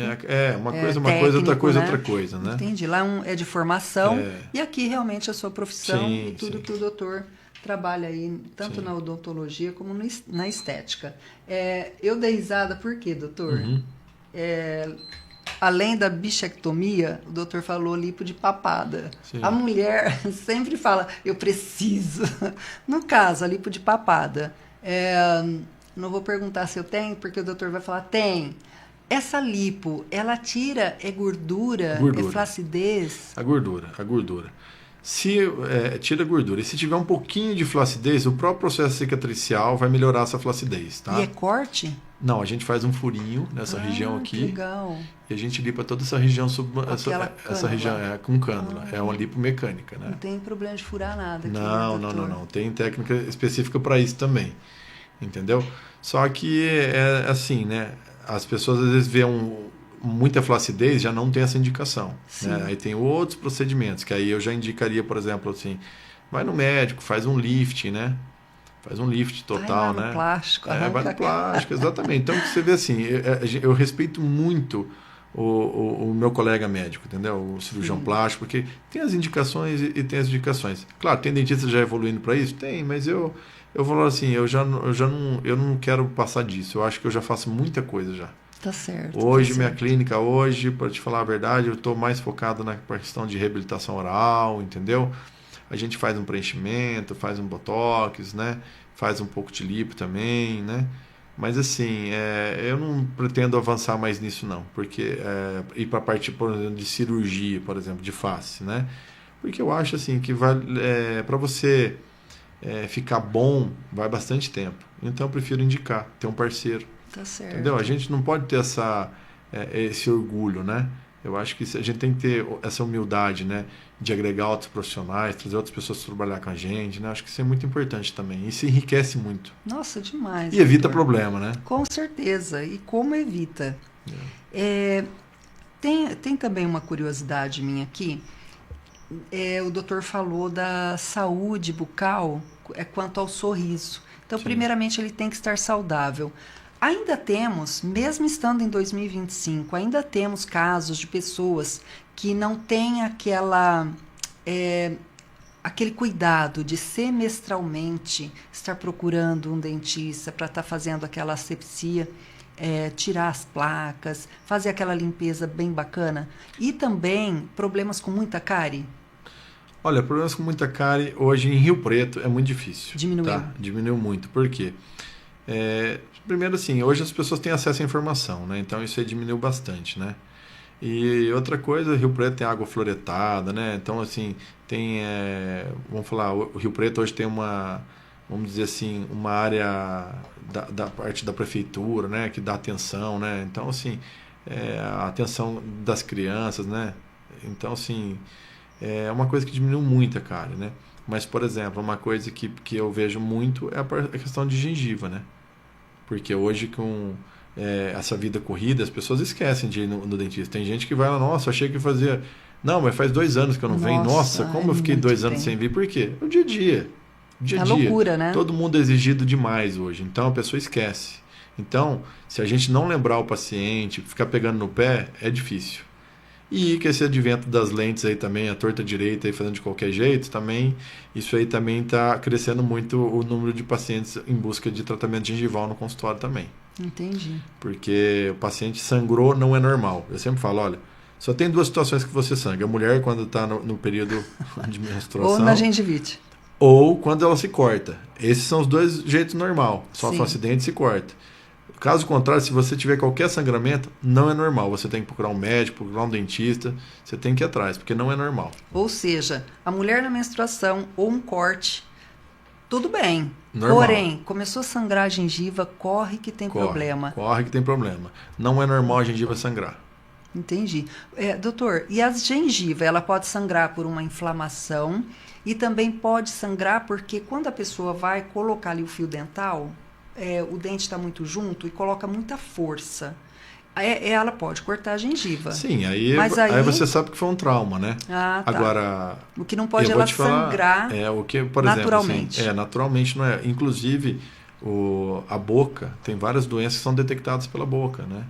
Uma coisa, técnico, outra coisa, né? outra coisa, né? Entendi. Lá é de formação e aqui realmente a sua profissão e tudo que o doutor trabalha aí, tanto na odontologia como na estética. Eu dei risada por quê, doutor? Além da bichectomia, o doutor falou lipo de papada. Sim. A mulher sempre fala, eu preciso. No caso, a lipo de papada. Não vou perguntar se eu tenho, porque o doutor vai falar, tem. Essa lipo, ela tira gordura, flacidez? A gordura. Tira a gordura. E se tiver um pouquinho de flacidez, o próprio processo cicatricial vai melhorar essa flacidez, tá? E é corte? Não, a gente faz um furinho nessa região aqui. Que legal. E a gente lipa toda essa região essa região com cânula. É uma lipo mecânica, né? Não tem problema de furar nada aqui, não. Tem técnica específica para isso também. Entendeu? Só que é assim, né? As pessoas às vezes veem muita flacidez, já não tem essa indicação. Né? Aí tem outros procedimentos, que aí eu já indicaria, por exemplo, assim, vai no médico, faz um lift, né? Faz um lift total, vai né? No plástico. Vai no plástico, exatamente. Então, você vê assim, eu respeito muito o meu colega médico, entendeu? O cirurgião plástico, porque tem as indicações e tem as indicações. Claro, tem dentista já evoluindo para isso? Tem, mas eu vou falar assim, eu não quero passar disso. Eu acho que eu já faço muita coisa já. Tá certo. Hoje, minha clínica, para te falar a verdade, eu estou mais focado na questão de reabilitação oral, entendeu? A gente faz um preenchimento, faz um botox, né? Faz um pouco de lipo também, né? Mas assim, eu não pretendo avançar mais nisso não, porque ir para a parte, por exemplo, de cirurgia, por exemplo, de face, né? Porque eu acho assim que para você ficar bom, vai bastante tempo. Então eu prefiro indicar, ter um parceiro. Tá certo. Entendeu? A gente não pode ter esse orgulho, né? Eu acho que a gente tem que ter essa humildade, né? De agregar outros profissionais, trazer outras pessoas para trabalhar com a gente, né? Acho que isso é muito importante também. Isso enriquece muito. Nossa, demais. E evita problema, né? Com certeza. E como evita? Tem também uma curiosidade minha aqui. O doutor falou da saúde bucal quanto ao sorriso. Então, primeiramente, ele tem que estar saudável. Ainda temos, mesmo estando em 2025, ainda temos casos de pessoas que não têm aquele cuidado de semestralmente estar procurando um dentista para estar fazendo aquela asepsia, tirar as placas, fazer aquela limpeza bem bacana. E também problemas com muita cárie. Olha, problemas com muita cárie hoje em Rio Preto é muito difícil. Diminuiu. Tá? Diminuiu muito. Por quê? Primeiro assim, hoje as pessoas têm acesso à informação, né? Então isso aí diminuiu bastante, né? E outra coisa, Rio Preto tem água fluoretada, né? Então assim, vamos falar, o Rio Preto hoje tem vamos dizer assim, uma área da parte da prefeitura, né? Que dá atenção, né? Então assim, a atenção das crianças, né? Então assim, é uma coisa que diminuiu muito a cárie, né? Mas, por exemplo, uma coisa que eu vejo muito é a questão de gengiva, né? Porque hoje, com essa vida corrida, as pessoas esquecem de ir no dentista. Tem gente que vai lá, nossa, achei que fazia Não, mas faz 2 anos que eu não venho. Nossa, como eu fiquei 2 anos sem vir. Por quê? O dia a dia. O dia a dia. Loucura, né? Todo mundo é exigido demais hoje. Então a pessoa esquece. Então, se a gente não lembrar o paciente, ficar pegando no pé, é difícil. E que esse advento das lentes aí também, a torta direita aí fazendo de qualquer jeito, também, isso aí também está crescendo muito o número de pacientes em busca de tratamento gengival no consultório também. Entendi. Porque o paciente sangrou não é normal. Eu sempre falo, olha, só tem 2 situações que você sangra. A mulher quando está no período de menstruação. Ou na gengivite. Ou quando ela se corta. Esses são os 2 jeitos normal. Sofre um acidente e se corta. Caso contrário, se você tiver qualquer sangramento, não é normal. Você tem que procurar um médico, procurar um dentista. Você tem que ir atrás, porque não é normal. Ou seja, a mulher na menstruação ou um corte, tudo bem. Normal. Porém, começou a sangrar a gengiva, corre que tem problema. Corre que tem problema. Não é normal a gengiva sangrar. Entendi. Doutor, e a gengiva, ela pode sangrar por uma inflamação e também pode sangrar porque quando a pessoa vai colocar ali o fio dental, o dente está muito junto e coloca muita força. Ela pode cortar a gengiva. Sim, aí você sabe que foi um trauma, né? Ah, tá. Agora, o que não pode ela sangrar o que, por naturalmente. Exemplo, assim, naturalmente não é. Inclusive, a boca, tem várias doenças que são detectadas pela boca, né?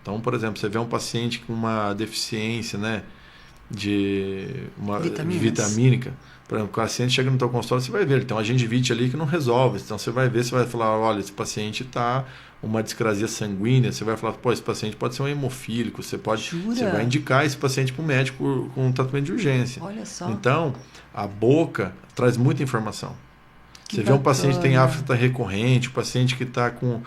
Então, por exemplo, você vê um paciente com uma deficiência, né, de uma vitamínica. Por exemplo, o paciente chega no teu consultório, você vai ver, ele tem uma gengivite ali que não resolve. Então, você vai ver, você vai falar, olha, esse paciente está uma discrasia sanguínea. Você vai falar, pô, esse paciente pode ser um hemofílico. Você vai indicar esse paciente para o médico com um tratamento de urgência. Olha só. Então, a boca traz muita informação. Você vê um paciente que tem afta recorrente, um paciente que está com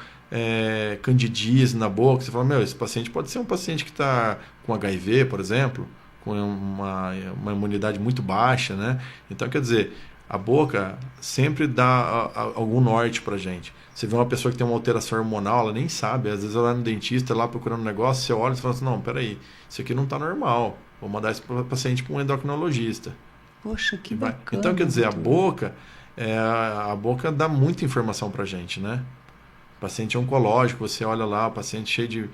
candidíase na boca, você fala, esse paciente pode ser um paciente que está com HIV, por exemplo, com uma imunidade muito baixa, né? Então, quer dizer, a boca sempre dá algum norte pra gente. Você vê uma pessoa que tem uma alteração hormonal, ela nem sabe, às vezes ela vai no dentista lá procurando um negócio, você olha e fala assim, não, peraí, isso aqui não está normal, vou mandar esse paciente para um endocrinologista. Poxa, que bacana. Então, quer dizer, a boca dá muita informação pra gente, né? Paciente oncológico, você olha lá, o paciente cheio de...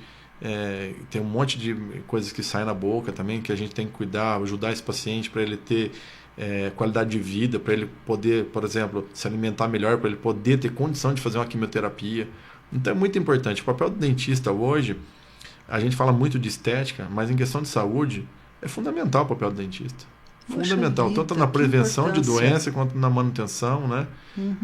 tem um monte de coisas que saem na boca também, que a gente tem que cuidar, ajudar esse paciente para ele ter qualidade de vida, para ele poder, por exemplo, se alimentar melhor, para ele poder ter condição de fazer uma quimioterapia. Então é muito importante. O papel do dentista hoje, a gente fala muito de estética, mas em questão de saúde, é fundamental o papel do dentista. Fundamental, tanto na prevenção de doença quanto na manutenção, né?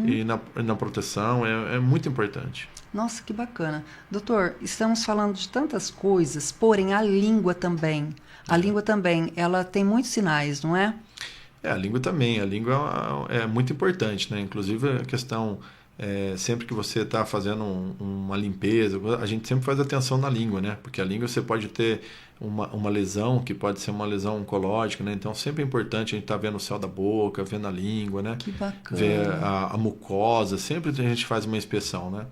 E na proteção, é muito importante. Nossa, que bacana. Doutor, estamos falando de tantas coisas, porém a língua também. A língua também, ela tem muitos sinais, não é? A língua também. A língua é muito importante, né? Inclusive a questão, sempre que você está fazendo uma limpeza, a gente sempre faz atenção na língua, né? Porque a língua você pode ter uma lesão, que pode ser uma lesão oncológica, né? Então sempre é importante a gente estar vendo o céu da boca, vendo a língua, né? Que bacana. Ver a mucosa, sempre a gente faz uma inspeção, né?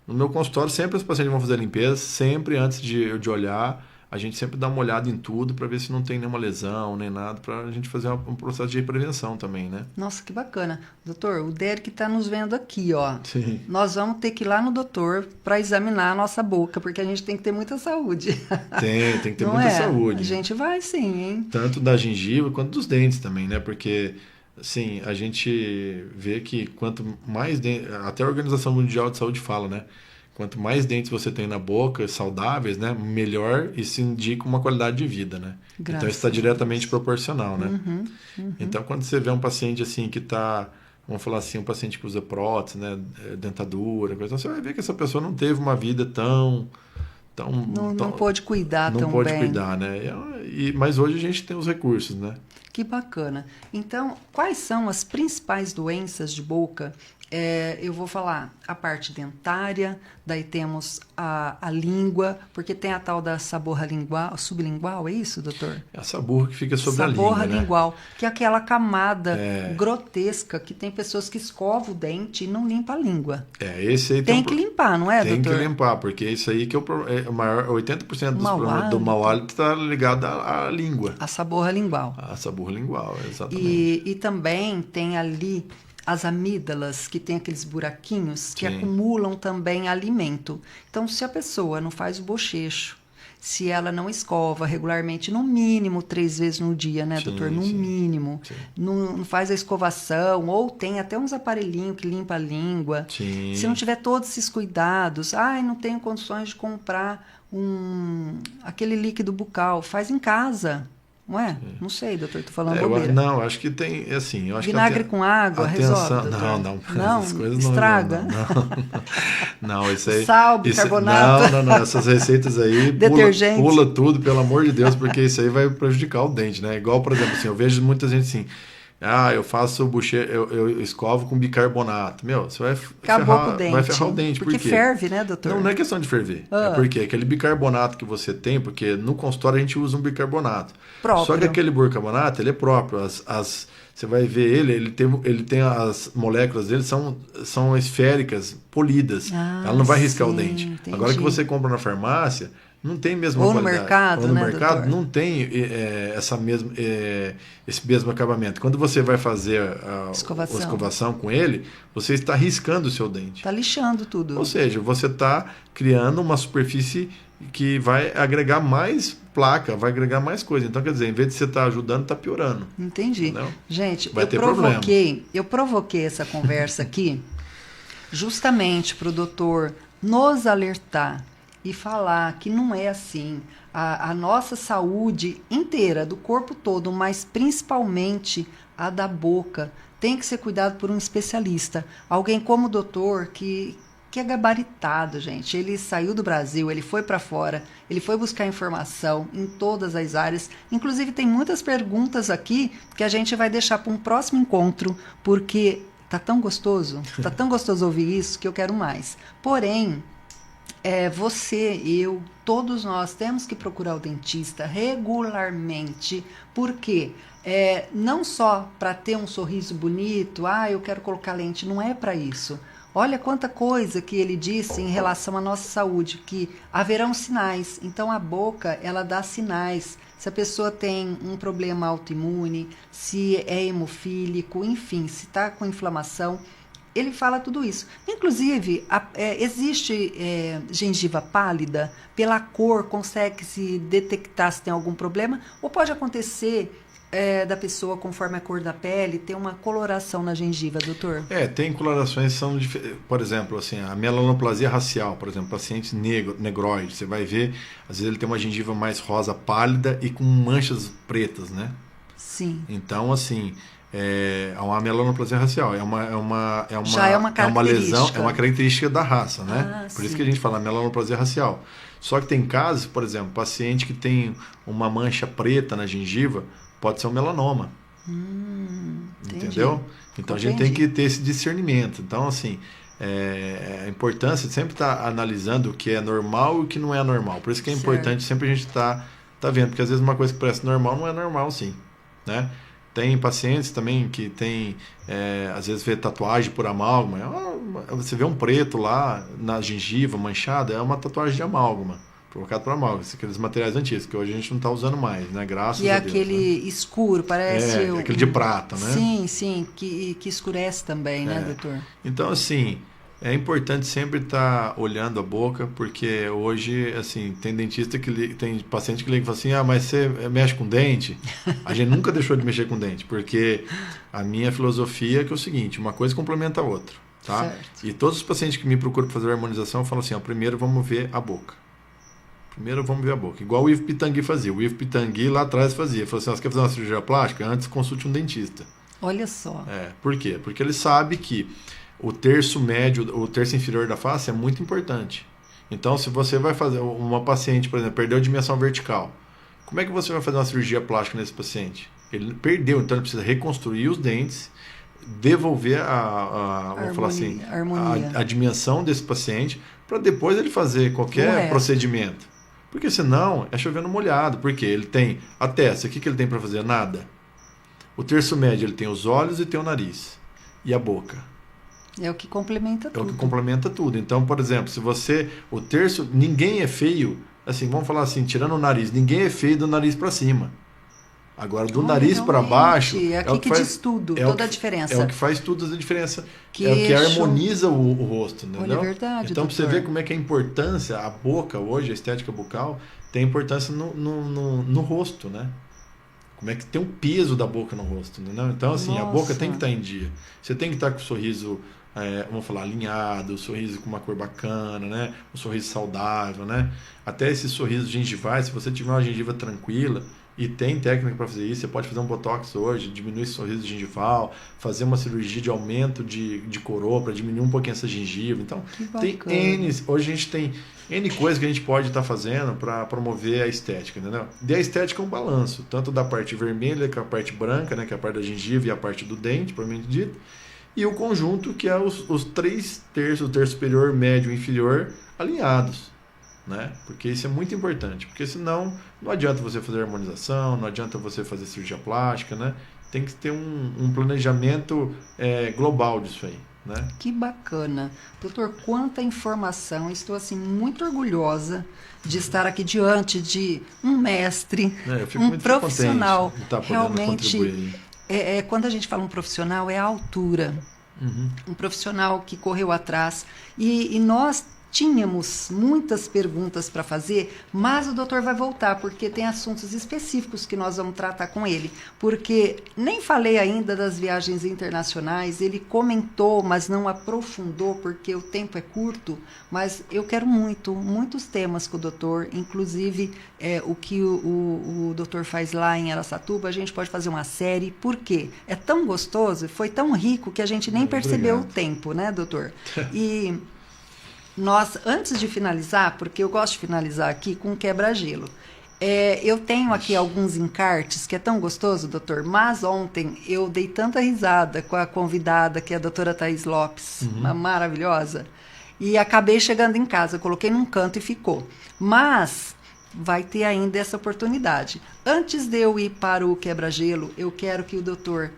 No meu consultório, sempre os pacientes vão fazer a limpeza, sempre antes de olhar, a gente sempre dá uma olhada em tudo para ver se não tem nenhuma lesão, nem nada, para a gente fazer um processo de prevenção também, né? Nossa, que bacana. Doutor, o Derek está nos vendo aqui, ó. Sim. Nós vamos ter que ir lá no doutor para examinar a nossa boca, porque a gente tem que ter muita saúde. Tem que ter muita saúde. A gente vai sim, hein? Tanto da gengiva quanto dos dentes também, né? Porque... Sim, a gente vê que quanto mais dentes, até a Organização Mundial de Saúde fala, né? Quanto mais dentes você tem na boca, saudáveis, né? Melhor isso indica uma qualidade de vida, né? Então isso está diretamente proporcional, né? Então quando você vê um paciente assim que está, vamos falar assim, um paciente que usa prótese, né? Dentadura, coisa, então você vai ver que essa pessoa não teve uma vida tão não pôde cuidar tão bem. Não pôde cuidar, né? Mas hoje a gente tem os recursos, né? Que bacana. Então, quais são as principais doenças de boca? Eu vou falar a parte dentária, daí temos a língua, porque tem a tal da saborra lingual, sublingual, é isso, doutor? É a saborra que fica sobre a língua, saborra lingual, que é aquela camada grotesca, que tem pessoas que escovam o dente e não limpam a língua. Esse aí tem que limpar, não é, doutor? Tem que limpar, porque isso aí que é o maior, 80% dos problemas do mau hálito está ligado à língua. A saborra lingual. A saborra lingual, exatamente. E também tem ali as amígdalas, que tem aqueles buraquinhos que acumulam também alimento. Então, se a pessoa não faz o bochecho, se ela não escova regularmente, no mínimo 3 vezes no dia, né, Sim, doutor? No sim. mínimo. Sim. Não faz a escovação, ou tem até uns aparelhinhos que limpa a língua. Sim. Se não tiver todos esses cuidados, não tenho condições de comprar aquele líquido bucal, faz em casa. Não é? Não sei, doutor, estou falando bobeira. Não, acho que tem, assim... Eu acho Vinagre que com água resolve, doutor? Não, essas coisas não estraga? Não, isso aí... Sal, bicarbonato? Não, essas receitas aí, Detergente? pula tudo, pelo amor de Deus, porque isso aí vai prejudicar o dente, né? Igual, por exemplo, assim, eu vejo muita gente assim... eu faço bochecha, eu escovo com bicarbonato. Meu, você vai Acabou com o dente. Vai ferrar o dente. Porque ferve, né, doutor? Não é questão de ferver. É porque aquele bicarbonato que você tem, porque no consultório a gente usa um bicarbonato. Próprio. Só que aquele bicarbonato, ele é próprio. Você vai ver ele tem as moléculas dele são esféricas, polidas. Ela não vai riscar o dente. Entendi. Agora que você compra na farmácia, não tem mesma Ou qualidade. No mercado, Ou no né, mercado, doutor? não tem esse mesmo acabamento. Quando você vai fazer a escovação com ele, você está riscando o seu dente. Está lixando tudo. Ou seja, você está criando uma superfície que vai agregar mais placa, vai agregar mais coisa. Então, quer dizer, em vez de você estar ajudando, está piorando. Entendi. Entendeu? Gente, vai ter problema. Eu provoquei essa conversa aqui justamente para o doutor nos alertar e falar que não é assim. A nossa saúde inteira, do corpo todo, mas principalmente a da boca, tem que ser cuidado por um especialista. Alguém como o doutor que é gabaritado, gente. Ele saiu do Brasil, ele foi para fora, ele foi buscar informação em todas as áreas. Inclusive, tem muitas perguntas aqui que a gente vai deixar para um próximo encontro, porque tá tão gostoso ouvir isso que eu quero mais. Porém, você, eu, todos nós temos que procurar o dentista regularmente. Por quê? Não só para ter um sorriso bonito, eu quero colocar lente, não é para isso. Olha quanta coisa que ele disse em relação à nossa saúde, que haverão sinais. Então, a boca, ela dá sinais. Se a pessoa tem um problema autoimune, se é hemofílico, enfim, se está com inflamação, ele fala tudo isso. Inclusive, existe gengiva pálida, pela cor consegue-se detectar se tem algum problema, ou pode acontecer da pessoa, conforme a cor da pele, ter uma coloração na gengiva, doutor? Tem colorações que são diferentes. Por exemplo, assim, a melanoplasia racial, por exemplo, pacientes negroides, você vai ver, às vezes ele tem uma gengiva mais rosa pálida e com manchas pretas, né? Sim. Então, assim, uma melanoplasia racial é uma lesão, é uma característica da raça, né? Por sim. isso que a gente fala melanoplasia racial. Só que tem casos, por exemplo, paciente que tem uma mancha preta na gengiva, pode ser um melanoma. Entendeu? Então a gente tem que ter esse discernimento. Então, assim, a importância de sempre estar analisando o que é normal e o que não é normal. Por isso que é importante sempre a gente estar vendo, porque às vezes uma coisa que parece normal não é normal, sim, né? Tem pacientes também que tem, às vezes vê tatuagem por amálgama. Você vê um preto lá na gengiva manchada, é uma tatuagem de amálgama, provocado por amálgama, aqueles materiais antigos, que hoje a gente não está usando mais, né? Graças a Deus. E aquele escuro, parece... aquele de prata, né? Sim, que escurece também, né, doutor? Então, assim, é importante sempre estar olhando a boca, porque hoje, assim, tem dentista tem paciente que liga e fala assim, mas você mexe com dente? A gente nunca deixou de mexer com dente, porque a minha filosofia é que é o seguinte, uma coisa complementa a outra, tá? Certo. E todos os pacientes que me procuram para fazer a harmonização falam assim, primeiro vamos ver a boca. Igual o Ivo Pitangui fazia. O Ivo Pitangui lá atrás fazia. Falou assim, você quer fazer uma cirurgia plástica? Antes consulte um dentista. Olha só. Por quê? Porque ele sabe que o terço médio, o terço inferior da face é muito importante. Então, se você vai fazer uma paciente, por exemplo, perdeu a dimensão vertical, como é que você vai fazer uma cirurgia plástica nesse paciente? Ele perdeu, então ele precisa reconstruir os dentes, devolver vamos falar assim, a dimensão desse paciente, para depois ele fazer qualquer procedimento. Porque senão é chovendo molhado. Porque ele tem a testa, o que ele tem para fazer? Nada. O terço médio, ele tem os olhos e tem o nariz. E a boca. É o que complementa tudo. É o que complementa tudo. Então, por exemplo, se você... O terço... Ninguém é feio... Assim, vamos falar assim, tirando o nariz. Ninguém é feio do nariz para cima. Agora, do nariz para baixo... É aqui que diz tudo, toda a diferença. É o que faz tudo a diferença. Queixo. É o que harmoniza o rosto, entendeu? Olha, é verdade, então, doutor. para você ver como é que a importância, a boca hoje, a estética bucal, tem importância no rosto, né? Como é que tem o peso da boca no rosto, entendeu? Então, assim, Nossa. A boca tem que estar em dia. Você tem que estar com o sorriso, vamos falar, alinhado, o sorriso com uma cor bacana, né? Um sorriso saudável, né? Até esses sorrisos gengivais, se você tiver uma gengiva tranquila, e tem técnica para fazer isso, você pode fazer um botox hoje, diminuir esse sorriso gengival, fazer uma cirurgia de aumento de coroa para diminuir um pouquinho essa gengiva. Então, tem N, hoje a gente tem N coisas que a gente pode estar fazendo para promover a estética, entendeu? E a estética é um balanço, tanto da parte vermelha, que é a parte branca, né, que é a parte da gengiva e a parte do dente, propriamente dito, e o conjunto, que é os 3 terços, o terço superior, médio e inferior, alinhados. Né? Porque isso é muito importante, porque senão não adianta você fazer harmonização, não adianta você fazer cirurgia plástica, né? Tem que ter um planejamento global disso aí, né? Que bacana. Doutor, quanta informação, estou assim muito orgulhosa de estar aqui diante de um mestre, Eu fico um muito profissional. De estar Realmente, quando a gente fala um profissional, é a altura. Uhum. Um profissional que correu atrás e nós tínhamos muitas perguntas para fazer, mas o doutor vai voltar, porque tem assuntos específicos que nós vamos tratar com ele. Porque nem falei ainda das viagens internacionais, ele comentou, mas não aprofundou, porque o tempo é curto, mas eu quero muitos temas com o doutor, inclusive o que o doutor faz lá em Araçatuba, a gente pode fazer uma série, porque é tão gostoso, foi tão rico, que a gente nem percebeu o tempo, né, doutor? E... nós, antes de finalizar, porque eu gosto de finalizar aqui com quebra-gelo, eu tenho aqui alguns encartes, que é tão gostoso, doutor, mas ontem eu dei tanta risada com a convidada, que é a doutora Thaís Lopes, uma maravilhosa, e acabei chegando em casa, coloquei num canto e ficou. Mas vai ter ainda essa oportunidade. Antes de eu ir para o quebra-gelo, eu quero que o doutor,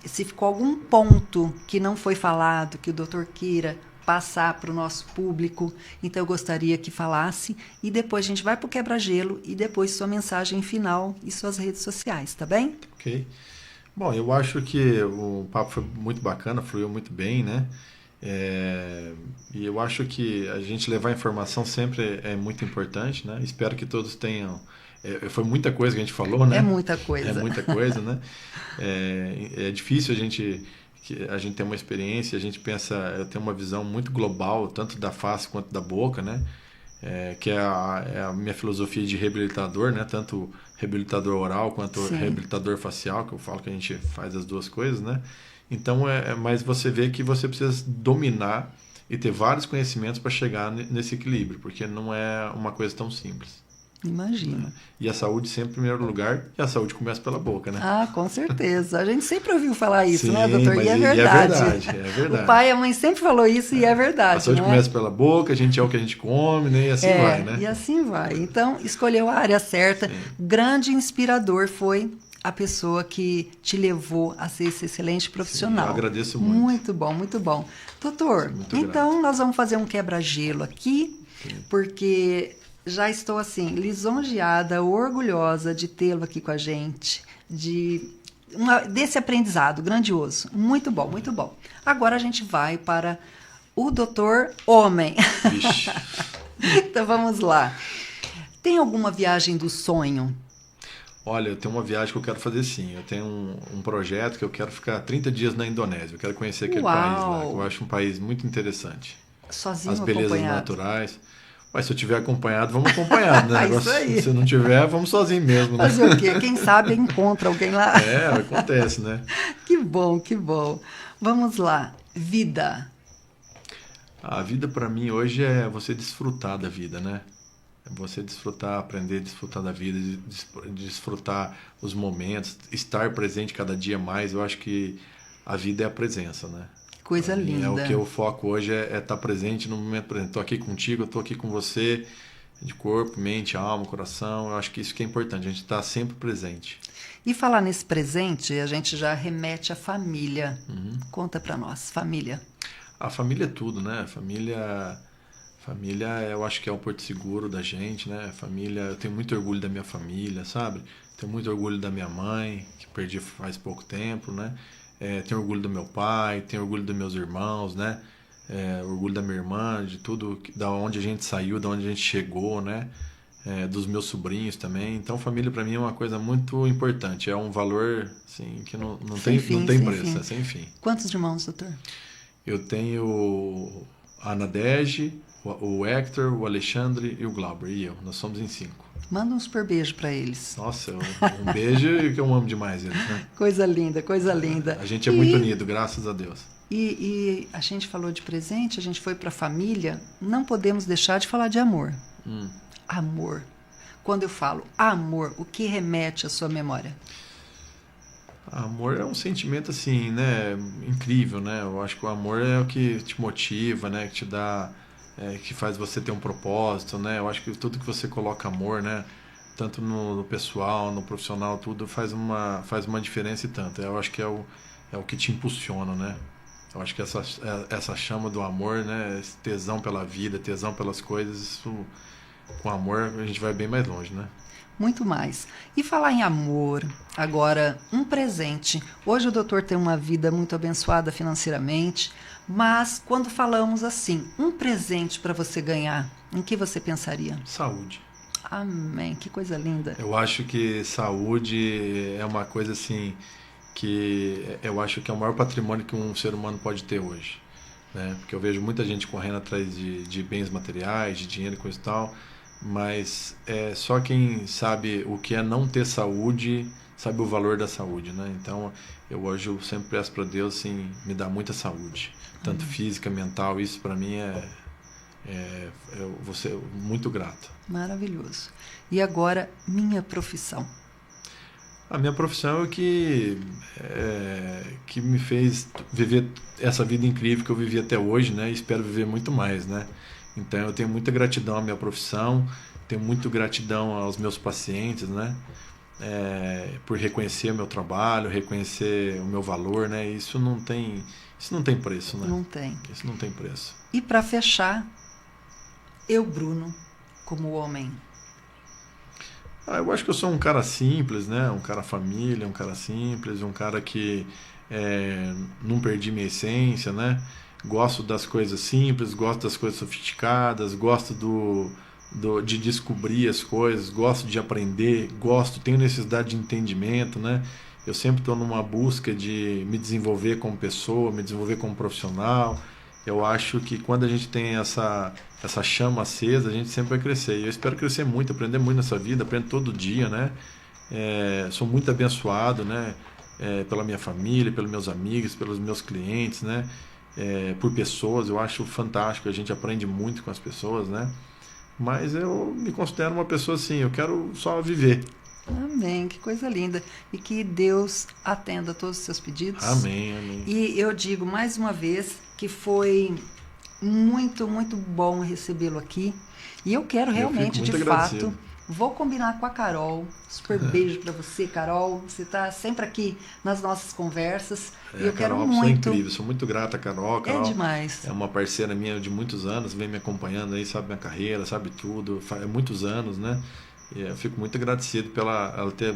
se ficou algum ponto que não foi falado, que o doutor queira passar para o nosso público, então eu gostaria que falasse, e depois a gente vai para o quebra-gelo e depois sua mensagem final e suas redes sociais, tá bem? Ok. Bom, eu acho que o papo foi muito bacana, fluiu muito bem, né? E eu acho que a gente levar informação sempre é muito importante, né? Espero que todos tenham... foi muita coisa que a gente falou, né? É muita coisa. É muita coisa, né? É difícil a gente tem uma experiência, a gente pensa, eu tenho uma visão muito global, tanto da face quanto da boca, né? Que é a minha filosofia de reabilitador, né? Tanto reabilitador oral quanto reabilitador facial, que eu falo que a gente faz as duas coisas, né? Então, mas você vê que você precisa dominar e ter vários conhecimentos para chegar nesse equilíbrio, porque não é uma coisa tão simples. Imagina. E a saúde sempre em primeiro lugar, e a saúde começa pela boca, né? Ah, com certeza. A gente sempre ouviu falar isso, Sim, né, doutor? Mas e é verdade. É verdade. O pai e a mãe sempre falou isso e é verdade. A saúde começa pela boca, a gente é o que a gente come, né? E assim vai, né? E assim vai. Então, escolheu a área certa. Sim. Grande inspirador foi a pessoa que te levou a ser esse excelente profissional. Sim, eu agradeço muito. Muito bom, muito bom. Doutor, muito então grato. Nós vamos fazer um quebra-gelo aqui, porque já estou assim, lisonjeada, orgulhosa de tê-lo aqui com a gente, desse aprendizado grandioso. Muito bom, muito bom. Agora a gente vai para o doutor homem. Vixe. Então vamos lá. Tem alguma viagem do sonho? Olha, eu tenho uma viagem que eu quero fazer sim. Eu tenho um projeto que eu quero ficar 30 dias na Indonésia. Eu quero conhecer aquele país lá. Eu acho um país muito interessante. Sozinho ou acompanhado? As belezas naturais. Mas se eu tiver acompanhado, vamos acompanhado, né? Isso aí. Se não tiver, vamos sozinho mesmo. Né? Fazer o quê? Quem sabe encontra alguém lá. Acontece, né? Que bom, que bom. Vamos lá. Vida. A vida para mim hoje é você desfrutar da vida, né? É você desfrutar, aprender a desfrutar da vida, desfrutar os momentos, estar presente cada dia mais. Eu acho que a vida é a presença, né? Coisa linda. O que eu foco hoje é estar presente no momento presente. Estou aqui contigo, estou aqui com você, de corpo, mente, alma, coração. Eu acho que isso que é importante, a gente estar sempre presente. E falar nesse presente, a gente já remete à família. Conta para nós, família. A família é tudo, né? Família, eu acho que é o porto seguro da gente, né? Família, eu tenho muito orgulho da minha família, sabe? Tenho muito orgulho da minha mãe, que perdi faz pouco tempo, né? Tenho orgulho do meu pai, tenho orgulho dos meus irmãos, né? Orgulho da minha irmã, de tudo, da onde a gente saiu, da onde a gente chegou, né? Dos meus sobrinhos também. Então, família para mim é uma coisa muito importante. É um valor assim, que não tem preço, fim. é sem fim. Quantos irmãos, doutor? Eu tenho a Nadege, o Hector, o Alexandre e o Glauber. E eu. Nós somos em 5. Manda um super beijo para eles. Nossa, um beijo que eu amo demais eles, né? Coisa linda, coisa linda. A gente é muito unido, graças a Deus. E a gente falou de presente, a gente foi para a família, não podemos deixar de falar de amor. Amor. Quando eu falo amor, o que remete à sua memória? Amor é um sentimento assim, né, incrível, né? Eu acho que o amor é o que te motiva, né, que te dá, que faz você ter um propósito, né? Eu acho que tudo que você coloca amor, né, tanto no pessoal, no profissional, tudo faz uma diferença e tanto. Eu acho que é o que te impulsiona, né? Eu acho que essa chama do amor, né, esse tesão pela vida, tesão pelas coisas, isso, com amor a gente vai bem mais longe, né? Muito mais. E falar em amor, agora, um presente. Hoje o doutor tem uma vida muito abençoada financeiramente, mas quando falamos assim, um presente para você ganhar, em que você pensaria? Saúde. Amém, que coisa linda. Eu acho que saúde é uma coisa assim que eu acho que é o maior patrimônio que um ser humano pode ter hoje, né? Porque eu vejo muita gente correndo atrás de bens materiais, de dinheiro e coisa e tal, mas só quem sabe o que é não ter saúde sabe o valor da saúde, né? Então hoje eu sempre peço para Deus assim, me dar muita saúde, tanto física, mental. Isso para mim eu vou ser muito grato. Maravilhoso. E agora, minha profissão. A minha profissão é o que me fez viver essa vida incrível que eu vivi até hoje, né? E espero viver muito mais, né? Então eu tenho muita gratidão à minha profissão, tenho muita gratidão aos meus pacientes, né? Por reconhecer o meu trabalho, reconhecer o meu valor, né? Isso não tem preço, né? Não tem. Isso não tem preço. E para fechar, eu, Bruno, como homem. Eu acho que eu sou um cara simples, né? Um cara família, um cara simples, um cara que não perdi minha essência, né? Gosto das coisas simples, gosto das coisas sofisticadas, gosto de descobrir as coisas, gosto de aprender, tenho necessidade de entendimento, né? Eu sempre estou numa busca de me desenvolver como pessoa, me desenvolver como profissional. Eu acho que quando a gente tem essa chama acesa, a gente sempre vai crescer. E eu espero crescer muito, aprender muito nessa vida, aprendo todo dia, né? Sou muito abençoado, né? Pela minha família, pelos meus amigos, pelos meus clientes, né? Por pessoas. Eu acho fantástico, a gente aprende muito com as pessoas, né? Mas eu me considero uma pessoa assim, eu quero só viver. Amém, que coisa linda. E que Deus atenda todos os seus pedidos. Amém, amém. E eu digo mais uma vez que foi muito, muito bom recebê-lo aqui. E eu quero realmente, de fato, vou combinar com a Carol. Super beijo para você, Carol. Você está sempre aqui nas nossas conversas. E eu quero Carol, muito. É incrível, sou muito grata, Carol. Carol é demais. É uma parceira minha de muitos anos, vem me acompanhando aí, sabe minha carreira, sabe tudo. Faz muitos anos, né? E eu fico muito agradecido pela ela ter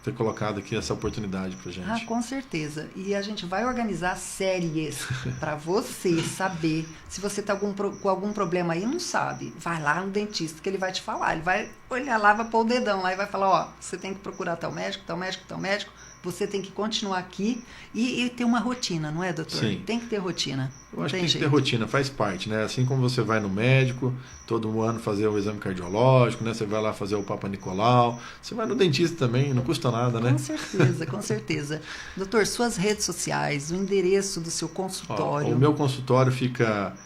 ter colocado aqui essa oportunidade pra gente. Com certeza. E a gente vai organizar séries para você saber se você está com algum problema aí, não sabe. Vai lá no dentista que ele vai te falar. Ele vai olhar lá, vai pôr o dedão lá e vai falar, você tem que procurar tal médico, tal médico, tal médico. Você tem que continuar aqui e ter uma rotina, não é, doutor? Sim. Tem que ter rotina. Eu acho que tem que ter rotina, faz parte, né? Assim como você vai no médico, todo ano fazer o exame cardiológico, né? Você vai lá fazer o Papa Nicolau, você vai no dentista também, não custa nada, né? Com certeza, com certeza. Doutor, suas redes sociais, o endereço do seu consultório. O meu consultório fica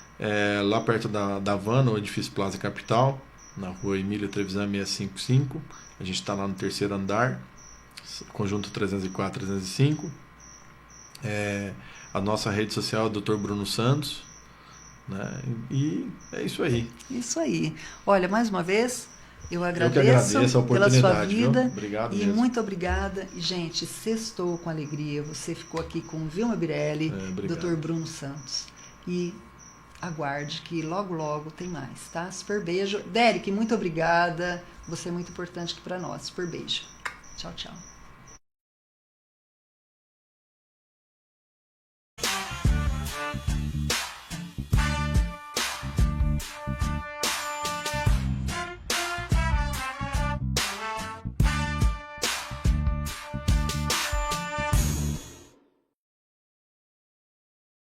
lá perto da Van, no edifício Plaza Capital, na rua Emília Trevisan 655. A gente está lá no 3º andar. Conjunto 304-305. A nossa rede social é o Dr. Bruno Santos, né? E é isso aí. Isso aí. Olha, mais uma vez, eu agradeço que agradeço a pela sua vida. Viu? Obrigado e mesmo. muito obrigada. E, gente, sextou com alegria. Você ficou aqui com Vilma Birelli, Dr. Bruno Santos. E aguarde que logo, logo tem mais, tá? Super beijo. Derek, muito obrigada. Você é muito importante aqui para nós. Super beijo. Tchau, tchau.